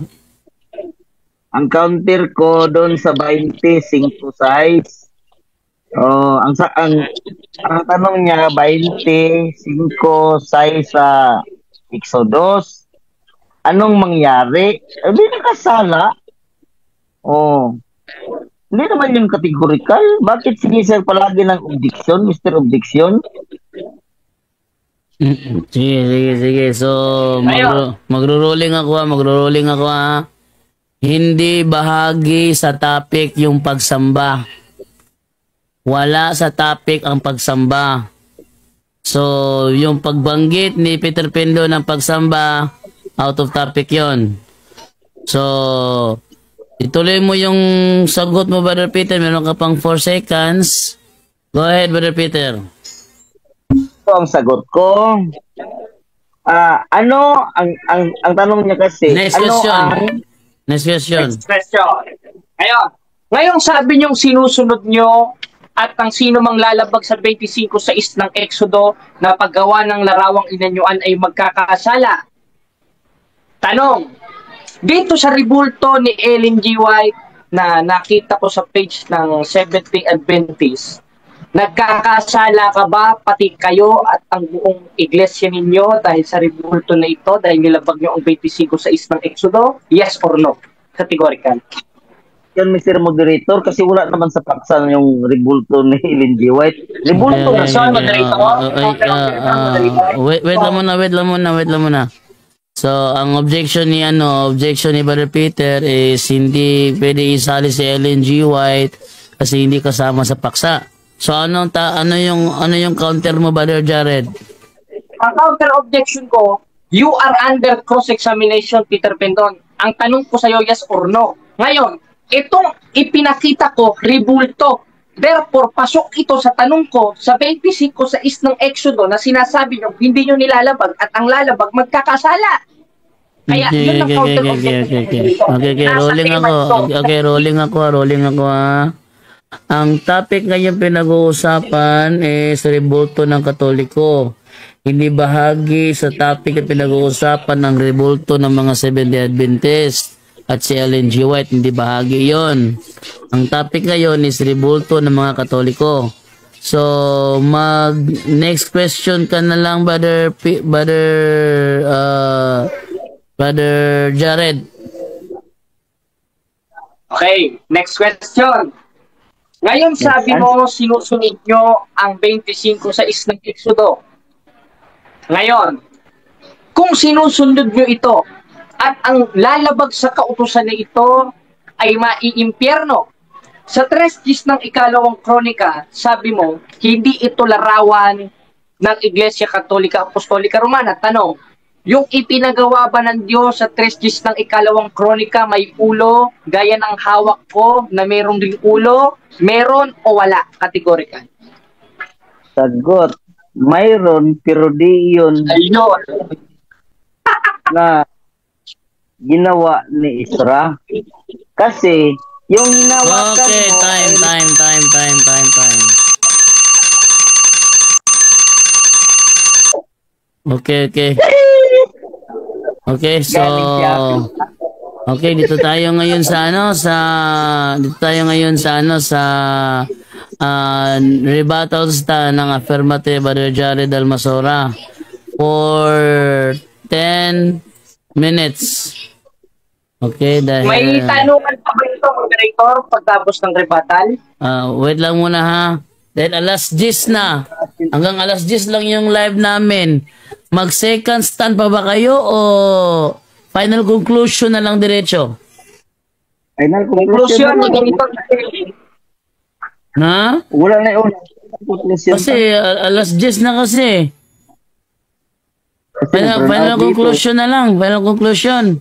Ang counter ko doon sa 25 size. Ang tanong niya 25 size sa Exodus. Anong mangyari? Hindi nakasala. Hindi naman yung categorical. Bakit sinisir palagi ng objection, Mr. Objection? Sige. So, magro-rolling ako ha. Hindi bahagi sa topic yung pagsamba. Wala sa topic ang pagsamba. So, yung pagbanggit ni Peter Pendo ng pagsamba, out of topic yon. So, ituloy mo yung sagot mo, Brother Peter. Meron ka pang 4 seconds. Go ahead, Brother Peter. Ito ang sagot ko. Ano ang tanong niya kasi? Next question. Next question. Next question. Ngayon sabi niyong sinusunod nyo at ang sino mang lalabag sa 25:6 ng Exodo na paggawa ng larawang inanyuan ay magkakasala. Tanong, dito sa ribulto ni Ellen G. White na nakita ko sa page ng Seventh-day Adventist, nagkakasala ka ba pati kayo at ang buong iglesia ninyo dahil sa ribulto na ito, dahil nilabag nyo ang 25:6 ng Exodo? Yes or no? Categorical. Yan, Mr. Moderator, kasi wala naman sa paksa yung ribulto ni Ellen G. White. Ribulto na siya, wait lang muna. So, ang objection ni Brother Peter is hindi pwede isali si Ellen G. White kasi hindi kasama sa paksa. So, ano yung counter mo, Brother Jared? Ang counter objection ko, you are under cross-examination, Peter Pendon. Ang tanong ko sa'yo, yes or no. Ngayon, itong ipinakita ko, ribulto. Therefore, pasok ito sa tanong ko sa 25:6 ng Exodo na sinasabi nyo, hindi nyo nilalabag at ang lalabag magkakasala. Kaya, yun ang counter objection. Okay, rolling ako. Ang topic ngayon pinag-uusapan is ribulto ng Katoliko. Hindi bahagi sa topic na pinag-uusapan ng ribulto ng mga Seventh-day Adventist at si Ellen G. White. Hindi bahagi yon. Ang topic ngayon is ribulto ng mga Katoliko. So, next question ka na lang, Brother Jared. Okay, next question. Ngayon sabi mo, sinusunod nyo ang 25:6 ng Exodo. Ngayon, kung sinusunod nyo ito at ang lalabag sa kautusan na ito ay maiimpyerno, sa 3 ng ikalawang kronika, sabi mo, hindi ito larawan ng Iglesia Katolika Apostolika Romana. Tanong, yung ipinagawa ba ng Diyos sa 3 ng ikalawang kronika may ulo, gaya ng hawak ko na mayroong ding ulo? Meron o wala? Kategorical. Sagot, mayroon, pero di yun na ginawa ni Isra. Kasi, yung hinawakan Okay, mo... time. Okay, so... Okay, dito tayo ngayon sa rebuttals ng affirmative, Brother Jared Almasora for 10 minutes. Okay, dahil... May tanungan pa ba ito, moderator, pagtapos ng rebuttal? Wait lang muna ha. Dahil alas 10 na. Hanggang alas 10 lang yung live namin. Mag-second stand pa ba kayo o final conclusion na lang diretso? Final Conclusion, conclusion. Na? Wala na yun. Conclusion. Kasi alas 10 na kasi. Final conclusion na lang. Final conclusion.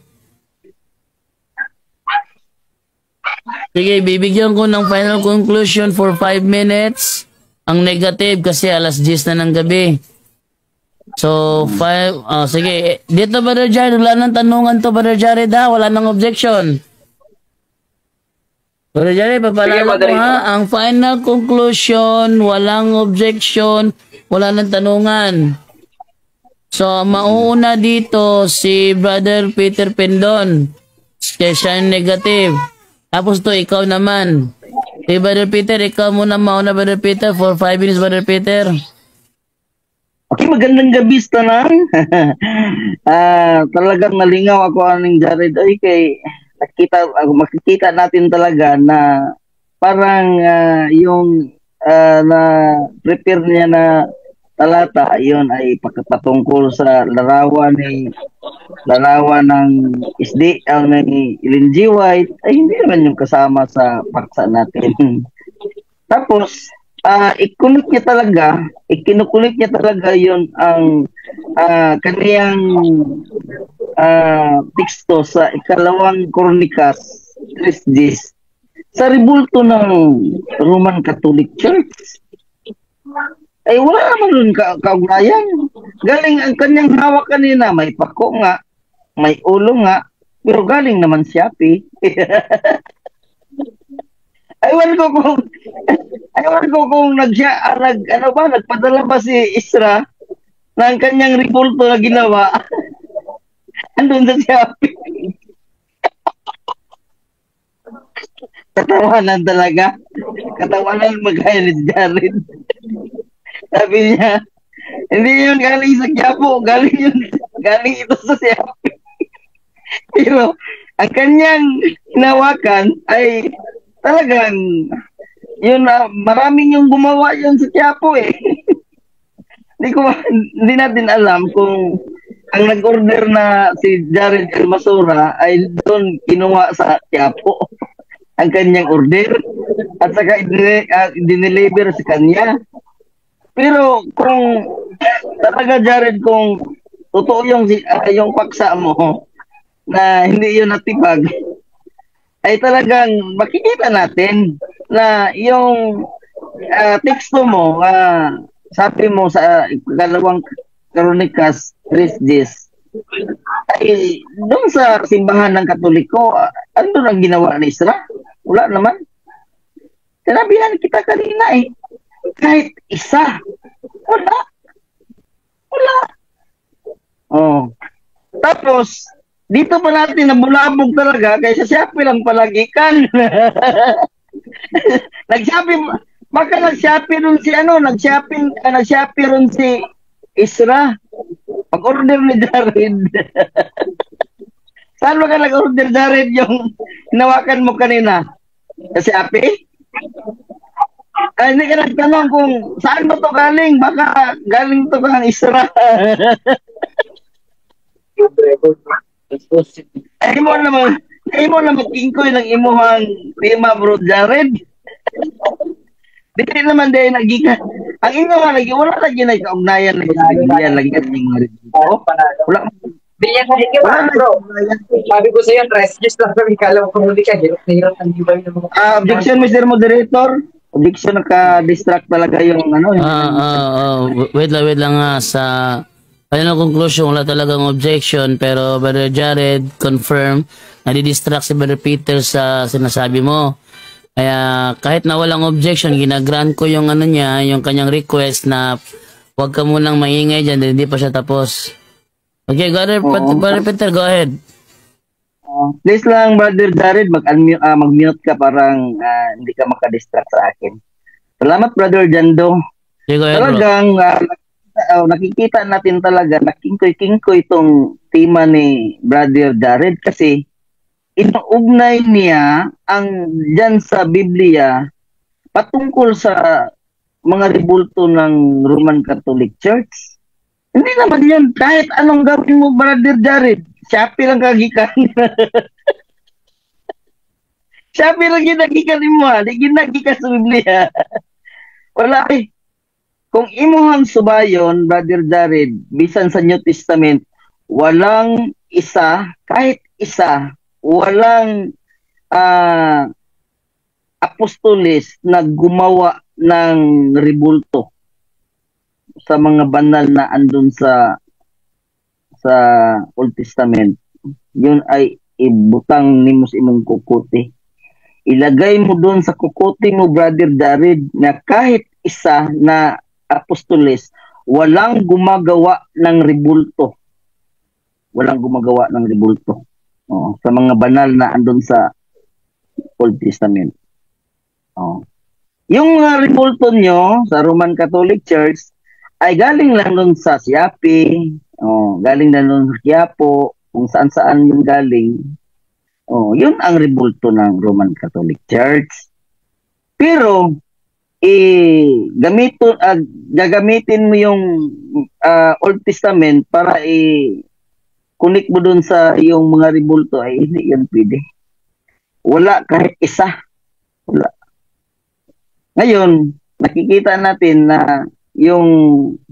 Sige, bibigyan ko ng final conclusion for 5 minutes. Ang negative kasi alas 10 na ng gabi. So, 5, sige. Dito, Brother Jared, wala nang tanungan to, Brother Jared, ha? Wala nang objection. Brother Jared, papalala ko, ha? Ang final conclusion, walang objection, wala nang tanungan. So, mauuna dito si Brother Peter Pendon. Kaya siya yung negative. Tapos to, ikaw naman. Hey, Brother Peter, ikaw muna mauna, Brother Peter, for 5 minutes, Brother Peter. Okay, magandang gabi sa tanan. Talagang nalingaw ako aning Jared. Ay, kay makikita natin talaga na parang yung na prepare niya na talata, iyon ay patungkol sa larawan ng isdi ang ng Ellen G. White ay hindi naman yung kasama sa paksa natin. Tapos, ikinukulit niya talaga yun ang kaniyang teksto sa ikalawang Kronikas 3:10 sa ribulto ng Roman Catholic Church. Ay wala naman nun kaugnayan. Galing ang kanyang hawak kanina, may pako nga, may ulo nga, pero galing naman Shopee. Aywan ko kung nagpadala ba si Isra ng kanyang ribulto na ginawa. Andun sa Shopee. Katawanan talaga. Katawanan magkaya ni Jared. Sabi niya, hindi yun galing sa Quiapo, galing ito sa Shopee. Pero ang kanyang hinawakan ay talagang yun maraming yung gumawa yun sa Quiapo eh. Hindi natin alam kung ang nag-order na si Jared Almasura ay doon kinuha sa Quiapo ang kanyang order at saka dineliver sa kanya. Pero kung talaga Jared, kung totoo yung paksa mo na hindi yun natipag, ay talagang makikita natin na yung teksto mo, sabi mo sa ikalawang Kronikas 3:10 ay doon sa simbahan ng Katoliko, ano ang ginawa ni Isra? Wala naman. Sinabihan kita kanina eh. Kahit isa. Wala. Oh. Tapos, dito pa natin nabulabog talaga kaysa Shopee lang palagikan. Baka nag-Shopee ron si Isra. Pag-order ni Jared. Saan ba ka nag-order, Jared, yung hinawakan mo kanina? Sa Shopee? Hindi ka nagtanong kung saan ba ito galing? Baka galing ito kang Isra. Ay mo naman kingkoy ng imuhang tema, bro, Jared. Dito naman dahil nagikan. Ang inyo nga, wala lagi na kaugnayan na isbigyan lagi at yung wala. Wala bro. Sabi ko sa iyo, rescue lang kami. Kala ko kumuli ka. Hirap na hirap ang gibay ng mga... Objection, Mr. Moderator. Objection, naka-distract talaga yung ano. Wait lang nga sa... Ayun ang conclusion, wala talagang objection, pero Brother Jared confirm na di-distract si Brother Peter sa sinasabi mo. Kaya kahit na walang objection, ginagrant ko yung ano niya, yung kanyang request na huwag ka munang maingay dyan, hindi pa siya tapos. Okay, Brother Peter, go ahead. Please lang, Brother Jared, mag-mute ka, parang hindi ka makadistract sa akin. Salamat, Brother Jando. Okay, go ahead, talagang nakikita natin talaga na kingkoy-kingkoy itong tema ni Brother Jared kasi inuugnay niya ang dyan sa Biblia patungkol sa mga ribulto ng Roman Catholic Church. Hindi naman yun. Kahit anong gawin mo, Brother Jared, Shopee lang kagikan. Shopee lang ginagikan mo, di ginagikan sa Biblia. Wala eh. Kung imuhang subayon, Brother Jared, bisan sa New Testament, walang isa, kahit isa, walang apostoles na gumawa ng ribulto sa mga banal na andun sa Old Testament. Yun ay ibutang nimo sa imong kukuti. Ilagay mo doon sa kukuti mo, Brother Jared, na kahit isa na apostoles, walang gumagawa ng ribulto. Walang gumagawa ng ribulto. Sa mga banal na andun sa Old Testament. Yung ribulto nyo sa Roman Catholic Church ay galing lang nun sa Shopee, galing lang nun sa Quiapo, kung saan-saan yung galing. Yun ang ribulto ng Roman Catholic Church. Pero gagamitin mo yung Old Testament para connect mo dun sa yung mga rebulto, ay hindi yan pwede. Wala kahit isa. Wala. Ngayon, nakikita natin na yung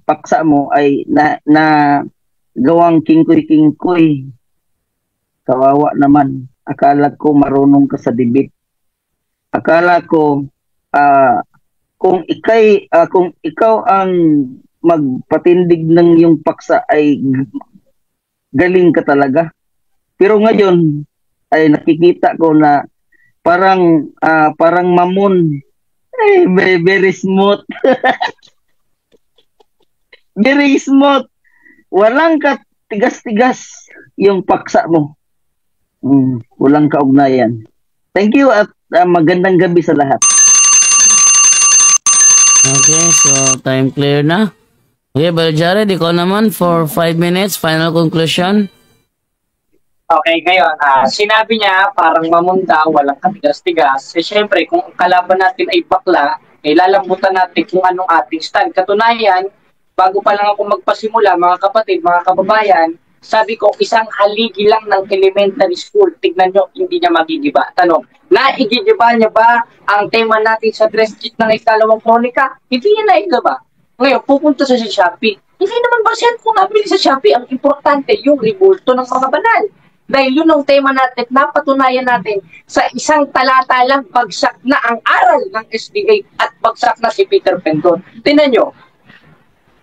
paksa mo ay na gawang kingkoy-kingkoy. Kawawa naman. Akala ko marunong ka sa debate. Akala ko kung ikaw ang magpatindig ng yung paksa ay galing ka talaga. Pero ngayon ay nakikita ko na parang mamon. Very smooth. Very smooth. Walang tigas-tigas yung paksa mo. Walang kaugnayan. Thank you at magandang gabi sa lahat. Okay, so time clear na. Okay, Brother Jared, ikaw naman for 5 minutes, final conclusion. Okay, ngayon, sinabi niya parang mamunda, walang katigas-tigas. Siyempre, kung ang kalaban natin ay bakla, lalambutan natin kung anong ating stand. Katunayan, bago pa lang ako magpasimula, mga kapatid, mga kababayan, sabi ko, isang haligi lang ng elementary school. Tignan nyo, hindi niya magigiba. Tanong, naigigiba niya ba ang tema natin sa dress sheet ng ikalawang kronika? Hindi niya naigiba. Ngayon, pupunta sa Shopee. Hindi naman ba siya kung nabili sa Shopee? Ang importante, yung ribulto ng mga banal. Dahil yun ang tema natin, napatunayan natin sa isang talata lang, bagsak na ang aral ng SDA at bagsak na si Peter Pendon. Tingnan nyo,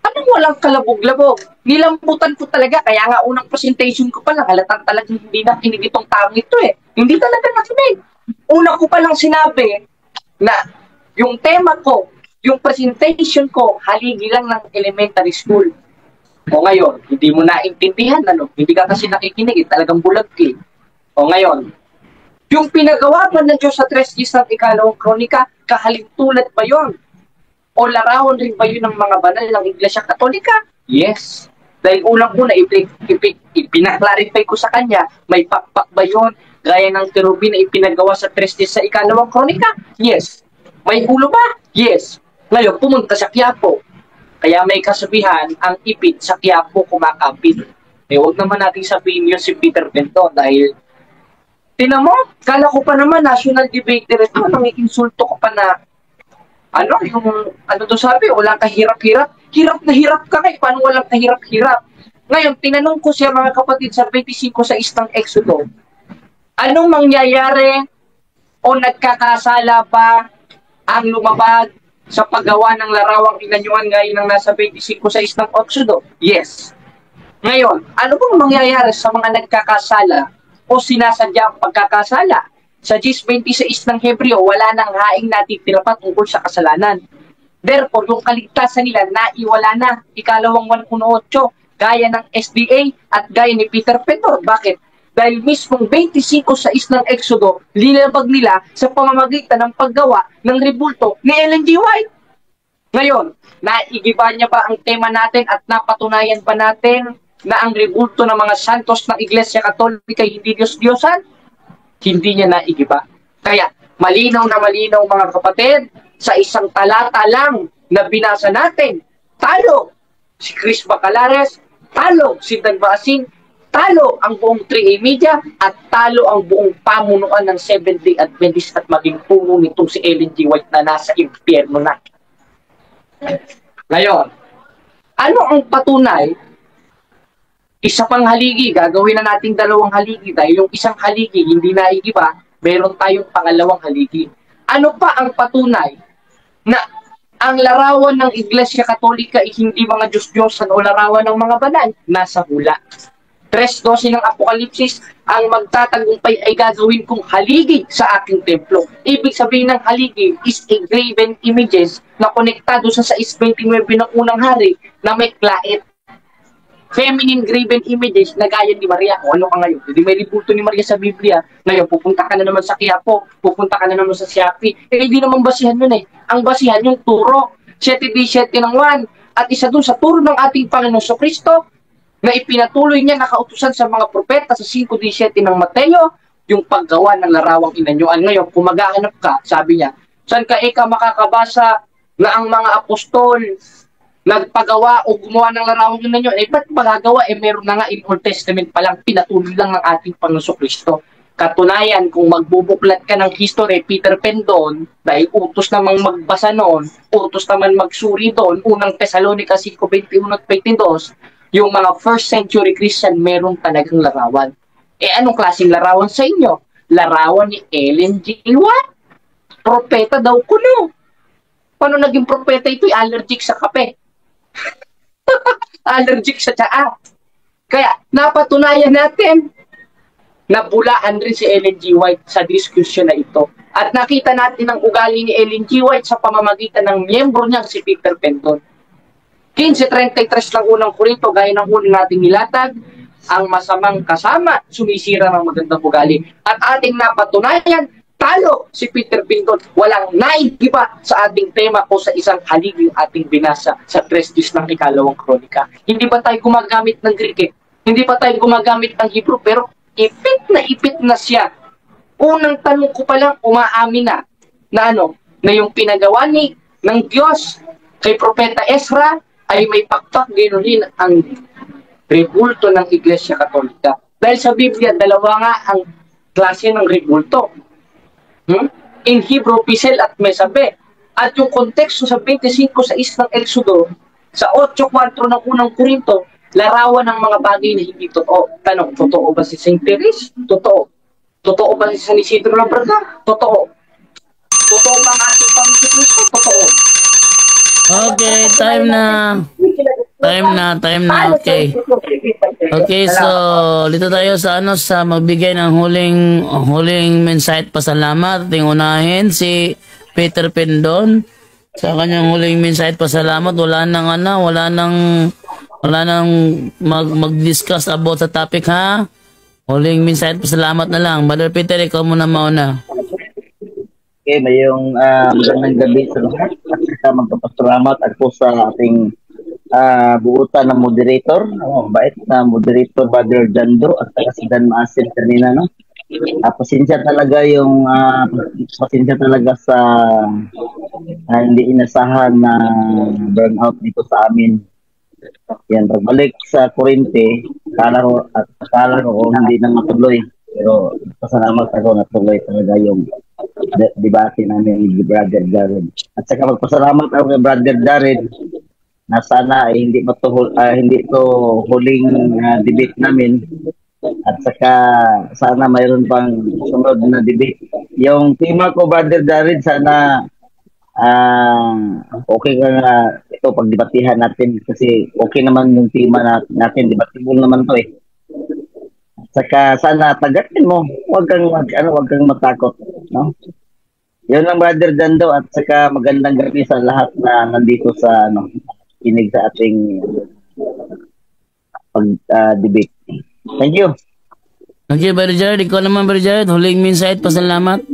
anong walang kalabog-labog? Nilambutan ko talaga, kaya nga unang presentation ko pa lang, halatang talagang hindi na kinig itong taong ito eh. Hindi talaga nakinig. Una ko pa lang sinabi na yung tema ko, yung presentation ko, haligi lang ng elementary school. O ngayon, hindi mo naintindihan, ano? Hindi ka kasi nakikinig, talagang bulag ka. O ngayon, yung pinagawa pa ng Diyos sa 3 Gs ng ikalawang kronika, kahalintulad ba yun? O larawan rin ba yun ng mga banal ng Iglesia Katolika? Yes. Dahil unang-una, ipinaklarify ko sa kanya, may pakpak ba yun? Gaya ng kerubin na ipinagawa sa 3 Gs sa ikalawang kronika? Yes. May ulo ba? Yes. Ngayon, pumunta sa Quiapo. Kaya may kasabihan, ang ipit sa Quiapo kumakapit. Huwag naman natin sabihin yun si Peter Benton dahil tinan mo, kala ko pa naman national debater ito, nangiinsulto ko pa na doon sabi, walang kahirap-hirap. Hirap na hirap ka kayo, paano walang kahirap-hirap? Ngayon, tinanong ko siya mga kapatid sa 25 sa istang Exodo, anong mangyayari o nagkakasala ba ang lumabag sa paggawa ng larawang inanyuan ngayon ng nasa 25 sa istang Exodo? Yes. Ngayon, ano bang mangyayari sa mga nagkakasala o sinasadya ang pagkakasala? Sa 26 ng Hebreo, wala nang haing natitira pa tungkol sa kasalanan. Therefore, yung kaligtasan nila naiwala na, ikalawang 118, gaya ng SDA at gaya ni Peter Pendor. Bakit? Dahil mismong 25 sa ng Exodo, linabag nila sa pamamagitan ng paggawa ng rebulto ni Ellen G. White. Ngayon, naigiba niya ba ang tema natin at napatunayan pa natin na ang rebulto ng mga santos ng Iglesia Katolika ay hindi Diyos-Diyosan? Hindi niya naigiba. Kaya, malinaw na malinaw mga kapatid, sa isang talata lang na binasa natin, talo si Chris Bacalares, talo si Dagbaasing, talo ang buong 3A Media, at talo ang buong pamunuan ng Seventh-day Adventist at maging puno nitong si Ellen G. White na nasa impyerno na. Ngayon, ano ang patunay? Isa pang haligi, gagawin na natin 2 haligi dahil yung isang haligi hindi naigiba, meron tayong pangalawang haligi. Ano pa ang patunay na ang larawan ng Iglesia Katolika ay hindi mga Diyos-Diyosan o larawan ng mga banal? Nasa hula. 3:12 ng Apokalipsis, ang magtatagumpay ay gagawin kong haligi sa aking templo. Ibig sabihin ng haligi is a graven images na konektado sa 6:29 ng unang hari na may klait. Feminine graven images na gaya ni Maria. O ano ka ngayon? Hindi may ribulto ni Maria sa Biblia. Ngayon, pupunta ka na naman sa Quiapo, pupunta ka na naman sa Shopee. Hindi naman basihan yun eh. Ang basihan yung turo. 7:7 ng 1. At isa dun sa turo ng ating Panginoon Kristo na ipinatuloy niya nakautusan sa mga propeta sa 5:17 ng Mateo, yung paggawa ng larawang inanyuan. Ngayon, kung maghahanap ka, sabi niya, saan ka makakabasa na ang mga apostol nagpagawa o gumawa ng larawan yun ninyo, ba't magagawa? Meron na nga in Old Testament pa lang, pinatuloy lang ng ating Panginoon Kristo. Katunayan, kung magbubuklat ka ng history, Peter Pendon, dahil utos namang magbasa noon, utos naman magsuri doon, unang Thessalonica 5:21 at 22, yung mga first century Christian, meron talagang larawan. Anong klaseng larawan sa inyo? Larawan ni Ellen G. White. Propeta daw kuno. Paano naging propeta ito? Allergic sa kape. Allergic sa tsaa. Kaya napatunayan natin na bulaan rin si Ellen G. White sa diskusyon na ito. At nakita natin ang ugali ni Ellen G. White sa pamamagitan ng miyembro niya si Peter Pendon. 15:33 lang unang Korinto, gaya ng unang nating nilatag, ang masamang kasama sumisira ng magandang ugali. At ating napatunayan, talo si Peter Pendon. Walang naigiba sa ating tema o sa isang haligi ating binasa sa 3 ng ikalawang kronika. Hindi ba tayo gumagamit ng Greek? Hindi ba tayo gumagamit ng Hebrew? Pero ipit na siya. Unang tanong ko pa lang, umaamin na na yung pinagawa ng Diyos kay Propeta Ezra ay may pakpak, ganoon din ang rebulto ng Iglesia Katolika. Dahil sa Biblia, dalawa nga ang klase ng rebulto. In Hebrew, Pisel at Mesabe. At yung konteksto sa 25:6 ng Exodo, sa 8:4 ng unang Korinto, larawan ng mga bagay na hindi totoo. Tanong, totoo ba si St. Therese? Totoo. Totoo ba si San Isidro Labrador? Totoo. Totoo ba ang ating Panginoon Kristo? Totoo. Okay, time na. Okay. Okay, so dito tayo sa sa magbigay ng huling mensahe at pasalamat. Ating unahin si Peter Pendon sa kanyang huling mensahe at pasalamat. Wala nang mag-discuss about sa topic, ha. Huling mensahe at pasalamat na lang. Brother Peter, ikaw muna mauna. Okay, mayong magandang gabi sa lahat. At saka magpapasalamat ako sa ating buutan ng moderator. Bait na moderator, Brother Jando, at saka si Dan Maasin kanina, no? Pasensya talaga sa hindi inasahan na burnout dito sa amin. Yan, pagbalik sa Corinte, akala ko hindi na matuloy. Pero pasalamat ako na tuloy talaga yung debate namin ni Brother Jared. At saka magpasalamat ako kay Brother Jared na sana hindi to huling debate namin. At saka sana mayroon pang sunod na debate. Yung tema ko, Brother Jared, sana okay ka nga ito pagdebatihan natin kasi okay naman yung tema natin, debatable naman to eh. Saka sana tagakin mo, wag kang matakot, no? Yun lang, Brother Dando, at saka magandang gabi sa lahat na nandito sa kinig sa ating debate. Thank you. Thank you, Brother Jared. Ikaw naman, Brother Jared, huling mensahe at pasalamat.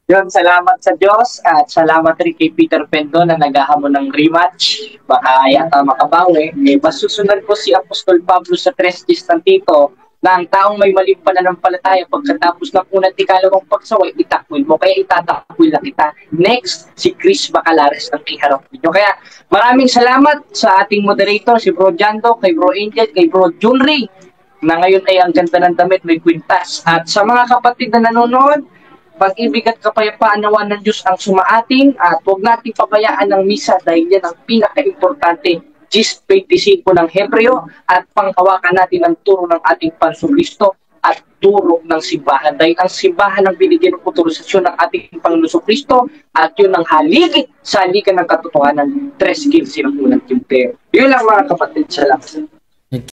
Yun, salamat sa Diyos at salamat rin kay Peter Pendon na naghahamon ng rematch. Baka yata makabawi. Masusunod po si Apostol Pablo sa 3 ng Tito na ang taong may maling pananampalataya pagkatapos ng unang ikalawang pagsaway, itakwil mo. Kaya itatakwil na kita. Next, si Chris Bacalares ang iharap ninyo. Kaya maraming salamat sa ating moderator, si Bro Jando, kay Bro Angel, kay Bro Junri, na ngayon ay ang ganda ng damit, may kwintas. At sa mga kapatid na nanonood, pag-ibig at kapayapaan nawa ng Diyos ang sumaating at huwag nating pabayaan ng misa dahil yan ang pinaka-importante. 10:25 ng Hebreo at panghawakan natin ang turo ng ating Panginoon at turo ng simbahan. Dahil ang simbahan ang binigyan ng otorisasyon ng ating Panginoon Kristo at yun ang haligit sa halikan ng katotohanan. 3:15 ng unang Timoteo. Yun lang mga kapatid. Salamat.